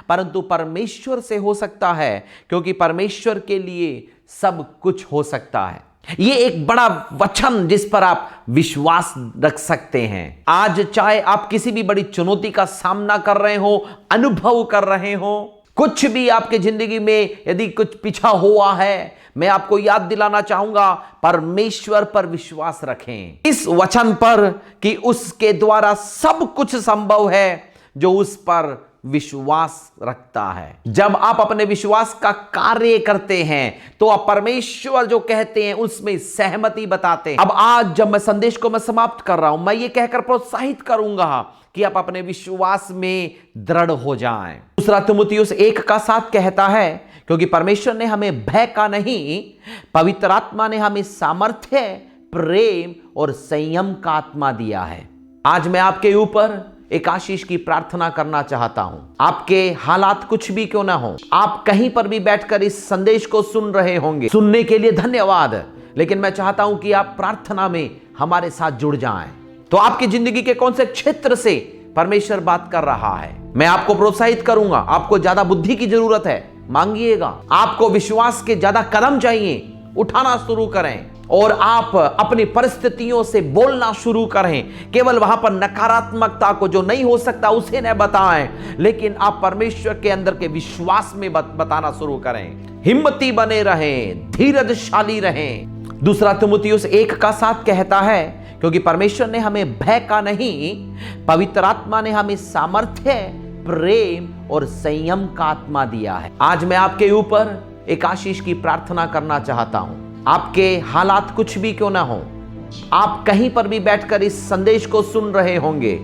परंतु परमेश्वर से हो सकता है, क्योंकि परमेश्वर के लिए सब कुछ हो सकता है। यह एक बड़ा वचन जिस पर आप विश्वास रख सकते हैं। आज चाहे आप किसी भी बड़ी चुनौती का सामना कर रहे हो, अनुभव कर रहे हो, कुछ भी आपके जिंदगी में यदि कुछ पीछा हुआ है, मैं आपको याद दिलाना चाहूंगा, परमेश्वर पर विश्वास रखें, इस वचन पर कि उसके द्वारा सब कुछ संभव है जो उस पर विश्वास रखता है। जब आप अपने विश्वास का कार्य करते हैं तो आप परमेश्वर जो कहते हैं उसमें सहमति बताते हैं। अब आज जब मैं संदेश को समाप्त कर रहा हूं, मैं ये कहकर प्रोत्साहित करूंगा कि आप अपने विश्वास में दृढ़ हो जाएं। दूसरा तिमुथियुस 1:7 कहता है, क्योंकि परमेश्वर ने हमें भय का नहीं, पवित्र आत्मा ने हमें सामर्थ्य, प्रेम और संयम का आत्मा दिया है। आज मैं आपके ऊपर एक आशीष की प्रार्थना करना चाहता हूं। आपके हालात कुछ भी क्यों ना हो, आप कहीं पर भी बैठकर इस संदेश को सुन रहे होंगे, सुनने के लिए धन्यवाद। लेकिन मैं चाहता हूं कि आप प्रार्थना में हमारे साथ जुड़ जाएं। तो आपकी जिंदगी के कौन से क्षेत्र से परमेश्वर बात कर रहा है, मैं आपको प्रोत्साहित करूंगा। आपको ज्यादा बुद्धि की जरूरत है, मांगिएगा। आपको विश्वास के ज्यादा कदम चाहिए, उठाना शुरू करें और आप अपनी परिस्थितियों से बोलना शुरू करें। केवल वहां पर नकारात्मकता को, जो नहीं हो सकता, उसे न बताएं, लेकिन आप परमेश्वर के अंदर के विश्वास में बताना शुरू करें। हिम्मती बने रहें, धीरजशाली रहें। दूसरा तिमुथियुस 1:7 कहता है, क्योंकि परमेश्वर ने हमें भय का नहीं, पवित्र आत्मा ने हमें सामर्थ्य, प्रेम और संयम का आत्मा दिया है। आज मैं आपके ऊपर एक आशीष की प्रार्थना करना चाहता हूं। आपके हालात कुछ भी क्यों ना हो, आप कहीं पर भी बैठकर इस संदेश को सुन रहे होंगे,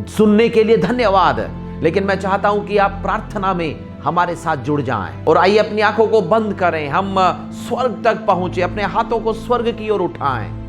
सुनने के लिए धन्यवाद। लेकिन मैं चाहता हूं कि आप प्रार्थना में हमारे साथ जुड़ जाएं और आइए अपनी आंखों को बंद करें, हम स्वर्ग तक पहुंचे, अपने हाथों को स्वर्ग की ओर उठाएं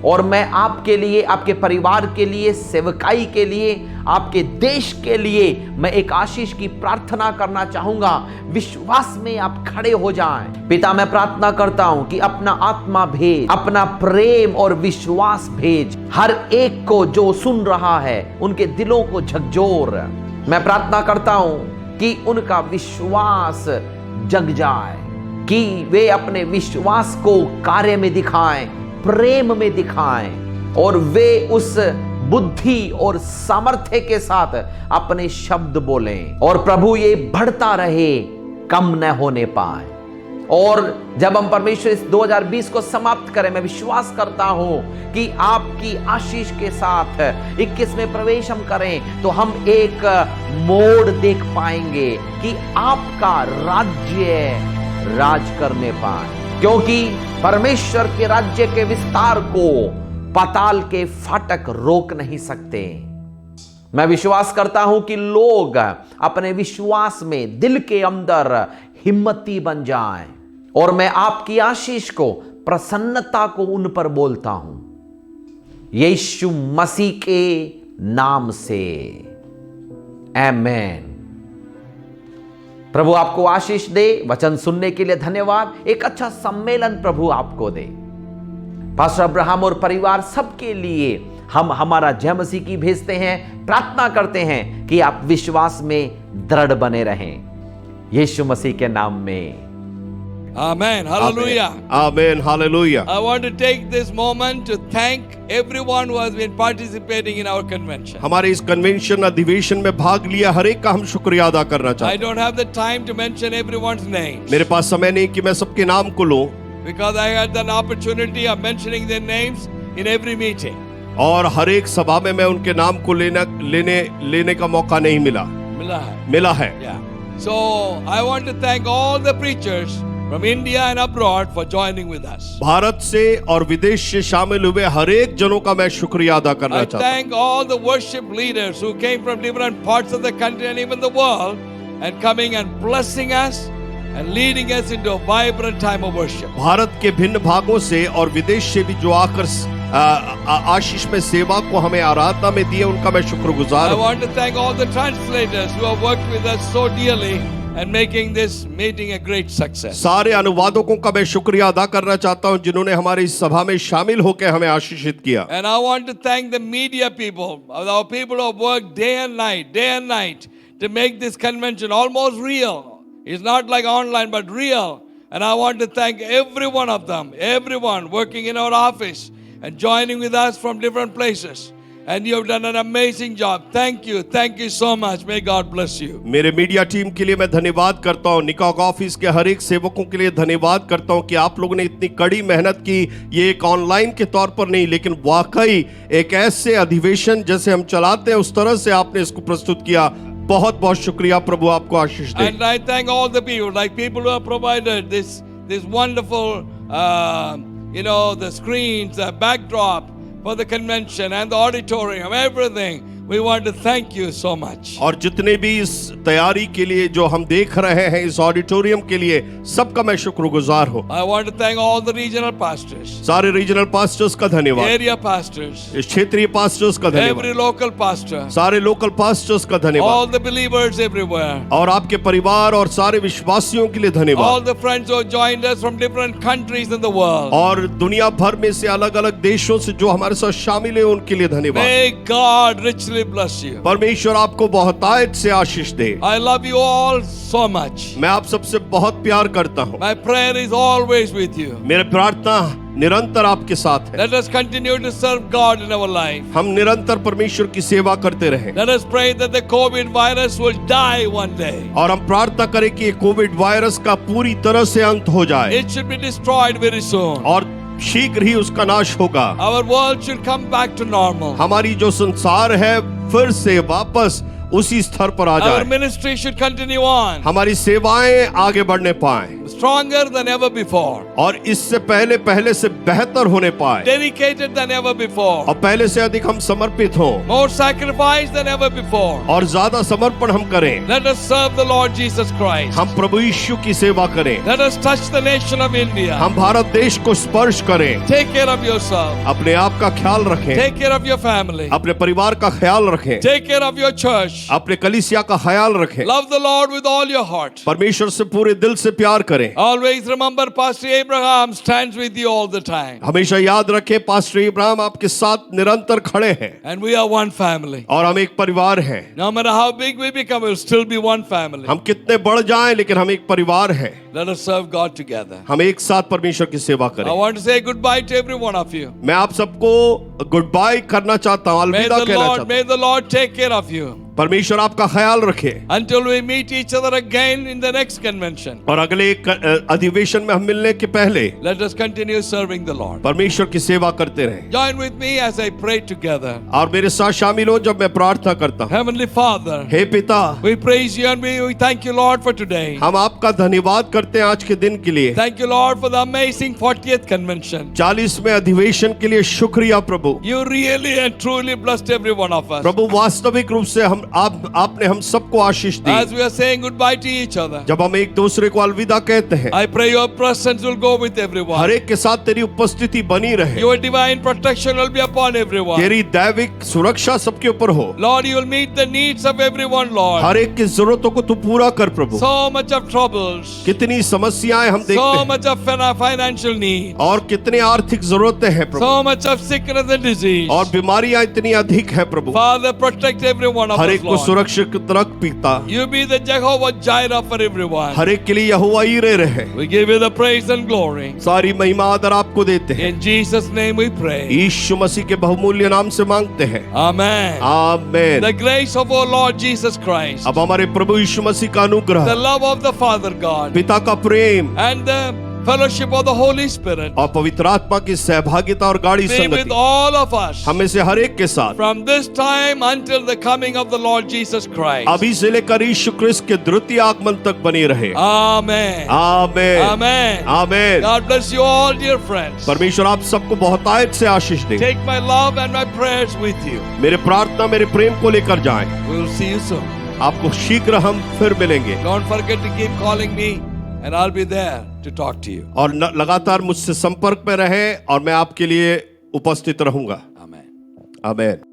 और मैं आपके लिए, आपके परिवार के लिए, सेवकाई के लिए, आपके देश के लिए मैं एक आशीष की प्रार्थना करना चाहूंगा। विश्वास में आप खड़े हो जाएं। पिता, मैं प्रार्थना करता हूं कि अपना आत्मा भेज, अपना प्रेम और विश्वास भेज हर एक को जो सुन रहा है, उनके दिलों को झकझोर। मैं प्रार्थना करता हूं कि उनका विश्वास जग जाए, कि वे अपने विश्वास को कार्य में दिखाएं, प्रेम में दिखाएं और वे उस बुद्धि और सामर्थ्य के साथ अपने शब्द बोलें और प्रभु ये बढ़ता रहे, कम न होने पाए। और जब हम परमेश्वर इस 2020 को समाप्त करें, मैं विश्वास करता हूं कि आपकी आशीष के साथ 21 में प्रवेश हम करें तो हम एक मोड़ देख पाएंगे कि आपका राज्य राज करने पाए, क्योंकि परमेश्वर के राज्य के विस्तार को पाताल के फाटक रोक नहीं सकते। मैं विश्वास करता हूं कि लोग अपने विश्वास में दिल के अंदर हिम्मती बन जाएं और मैं आपकी आशीष को, प्रसन्नता को उन पर बोलता हूं, यीशु मसीह के नाम से, आमीन। प्रभु आपको आशीष दे। वचन सुनने के लिए धन्यवाद। एक अच्छा सम्मेलन प्रभु आपको दे। पास्टर अब्राहम और परिवार सबके लिए हम हमारा जय मसीह की भेजते हैं, प्रार्थना करते हैं कि आप विश्वास में दृढ़ बने रहें, यीशु मसीह के नाम में। Amen. Hallelujah. Amen. Hallelujah. I want to take this moment to thank everyone who has been participating in our convention. हमारे इस कन्वेंशन अधिवेशन में भाग लिया हर एक का हम शुक्रिया अदा करना I चाहते हैं। don't have the time to mention everyone's name. मेरे पास समय नहीं कि मैं सबके नाम को लूं, because I had an opportunity of mentioning their names in every meeting. और हर एक सभा में मैं उनके नाम को लेने का मौका नहीं मिला है। Yeah. So I want to thank all the preachers from India and abroad for joining with us. Bharat से और विदेश से शामिल हुए हर एक जनों का मैं शुक्रिया अदा करना I चाहता हूँ। thank all the worship leaders who came from different parts of the country and even the world and coming and blessing us and leading us into a vibrant time of worship. Bharat के भिन्न भागों से और विदेश से भी जो आकर आशीष में सेवा को हमें आराधना में दिए, उनका मैं शुक्रगुजार I हूँ। want to thank all the translators who have worked with us so dearly and making this meeting a great success. सारे अनुवादकों का मैं शुक्रिया अदा करना चाहता हूं जिन्होंने हमारी इस सभा में शामिल होकर हमें आशीषित किया। And I want to thank the media people, our people who have worked day and night to make this convention almost real. It's not like online but real. And I want to thank every one of them, everyone working in our office and joining with us from different places. And you have done an amazing job. Thank you so much. May God bless you. मेरे media team के लिए मैं धन्यवाद करता हूं, निकॉग office के हर एक सेवकों के लिए धन्यवाद करता हूं कि आप लोगों ने इतनी कड़ी मेहनत की। ये एक ऑनलाइन के तौर पर नहीं, लेकिन वाकई एक ऐसे अधिवेशन जैसे हम चलाते हैं उस तरह से आपने इसको प्रस्तुत किया। बहुत बहुत शुक्रिया, प्रभु आपको आशीष दे। And I thank all the people who have provided this wonderful, the screens, the backdrop for the convention and the auditorium, everything. We want to thank you so much. और जितने भी इस तैयारी के लिए जो हम देख रहे हैं, इस ऑडिटोरियम के लिए, सबका मैं शुक्रगुजार हूँ। I want to thank all the regional pastors. सारे रीजनल पास्टर्स का धन्यवाद। Area pastors. इस क्षेत्रीय पास्टर्स का धन्यवाद। Every local pastor. सारे लोकल पास्टर्स का धन्यवाद। All the believers everywhere. और आपके परिवार और सारे विश्वासियों के लिए धन्यवाद। All the friends who have joined us from different countries in the world. और दुनिया भर में से अलग-अलग देशों से जो हमारे साथ शामिल हैं, उनके लिए धन्यवाद। May God richly bless you. परमेश्वर आपको बहुतायत से आशीष दे। I love you all so much. मैं आप सबसे बहुत प्यार करता हूँ। My prayer is always with you. मेरे प्रार्थना निरंतर आपके साथ है। Let us continue to serve God in our life. हम निरंतर परमेश्वर की सेवा करते रहें। Let us pray that the COVID virus will die one day. और हम प्रार्थना करें कि ये कोविड वायरस का पूरी तरह से अंत हो जाए। It should be destroyed very soon. और शीघ्र ही उसका नाश होगा। Our world should come back to normal. हमारी जो संसार है फिर से वापस उसी स्तर पर आ Our जाए। ministry should continue on. हमारी सेवाएं आगे बढ़ने पाए। Stronger than ever before. और इससे पहले से बेहतर होने पाए। Dedicated than ever before. और पहले से अधिक हम समर्पित हों। More sacrifice than ever before. और ज्यादा समर्पण हम करें। Let us serve the Lord Jesus Christ. हम प्रभु यीशु की सेवा करें। Let us touch the nation of India. हम भारत देश को स्पर्श करें। Take care of yourself. अपने आप का ख्याल रखें। Take care of your family. अपने परिवार का ख्याल रखें। Take care of your church. अपने कलीसिया का ख्याल रखें। Love the Lord with all your heart. परमेश्वर से पूरे दिल से प्यार करें। Always remember Pastor Abraham stands with you all the time. हमेशा याद रखें पास्टर इब्राहिम आपके साथ निरंतर खड़े हैं। And we are one family. और हम एक परिवार हैं। No matter how big we become, we'll still be one family. हम कितने बढ़ जाएं लेकिन हम एक परिवार हैं। Let us serve God together. हम एक साथ परमेश्वर की सेवा करें। I want to say goodbye to every one of you. मैं आप सबको गुड बाय करना चाहता हूँ, अलविदा कहना चाहता हूँ। May the Lord take care of you. परमेश्वर आपका ख्याल रखे। Until we meet each other again in the next convention. और अगले अधिवेशन में हम मिलने के पहले Let us continue serving the Lord. परमेश्वर की सेवा करते रहें। Join with me as I pray together. और मेरे साथ शामिल हो जब मैं प्रार्थना करता हूँ। Heavenly Father, हे पिता, we praise you and we thank you Lord for today. हम आपका धन्यवाद करते हैं आज के दिन के लिए। Thank you Lord for the amazing 40th convention. 40वें अधिवेशन के लिए शुक्रिया प्रभु। You really and truly blessed every one of us. प्रभु वास्तविक रूप से आपने हम सबको आशीष दी। As we are saying goodbye to each other, जब हम एक दूसरे को अलविदा कहते हैं, I pray your presence will go with everyone. हर एक के साथ तेरी उपस्थिति बनी रहे। Your divine protection will be upon everyone. तेरी दैविक सुरक्षा सबके ऊपर हो। Lord, you will meet the needs of everyone, Lord. हर एक की जरूरतों को तू पूरा कर प्रभु। So much of troubles. कितनी समस्याएं हम देखते So हैं। much of financial need. और कितने आर्थिक जरूरतें हैं प्रभु। So much of sickness and disease. और बीमारियां इतनी अधिक हैं प्रभु। Father, protect every one of her us, एक को Lord. सुरक्षित रख पिता। You be the Jehovah Jireh for everyone. हर एक के लिए यहोवा यीरे रहे। We give you the praise and glory. सारी महिमा आदर आपको देते हैं। In Jesus' name we pray. यीशु मसीह के बहुमूल्य नाम से मांगते हैं। Amen. आमीन। The grace of our Lord Jesus Christ. अब हमारे प्रभु यीशु मसीह का अनुग्रह, The love of the Father God. पिता का प्रेम And the fellowship of the Holy Spirit और पवित्र आत्मा की सहभागिता और गाढ़ी be with संगति all of us हमें से हर एक के साथ from this time until the coming of the Lord Jesus Christ. अभी से लेकर यीशु क्रिस्त के द्वितीय आगमन तक बनी रहे। Amen. Amen. Amen. Amen. God bless you all, dear friends. परमेश्वर आप सबको बहुतायत से आशीष दे। Take my love and my prayers with you. मेरे प्रार्थना मेरे प्रेम को लेकर जाएं। We will see you soon. आपको शीघ्र हम फिर मिलेंगे। Don't forget to keep calling me and I'll be there to talk to you. और लगातार मुझसे संपर्क में रहें और मैं आपके लिए उपस्थित रहूंगा। Amen. आमेन।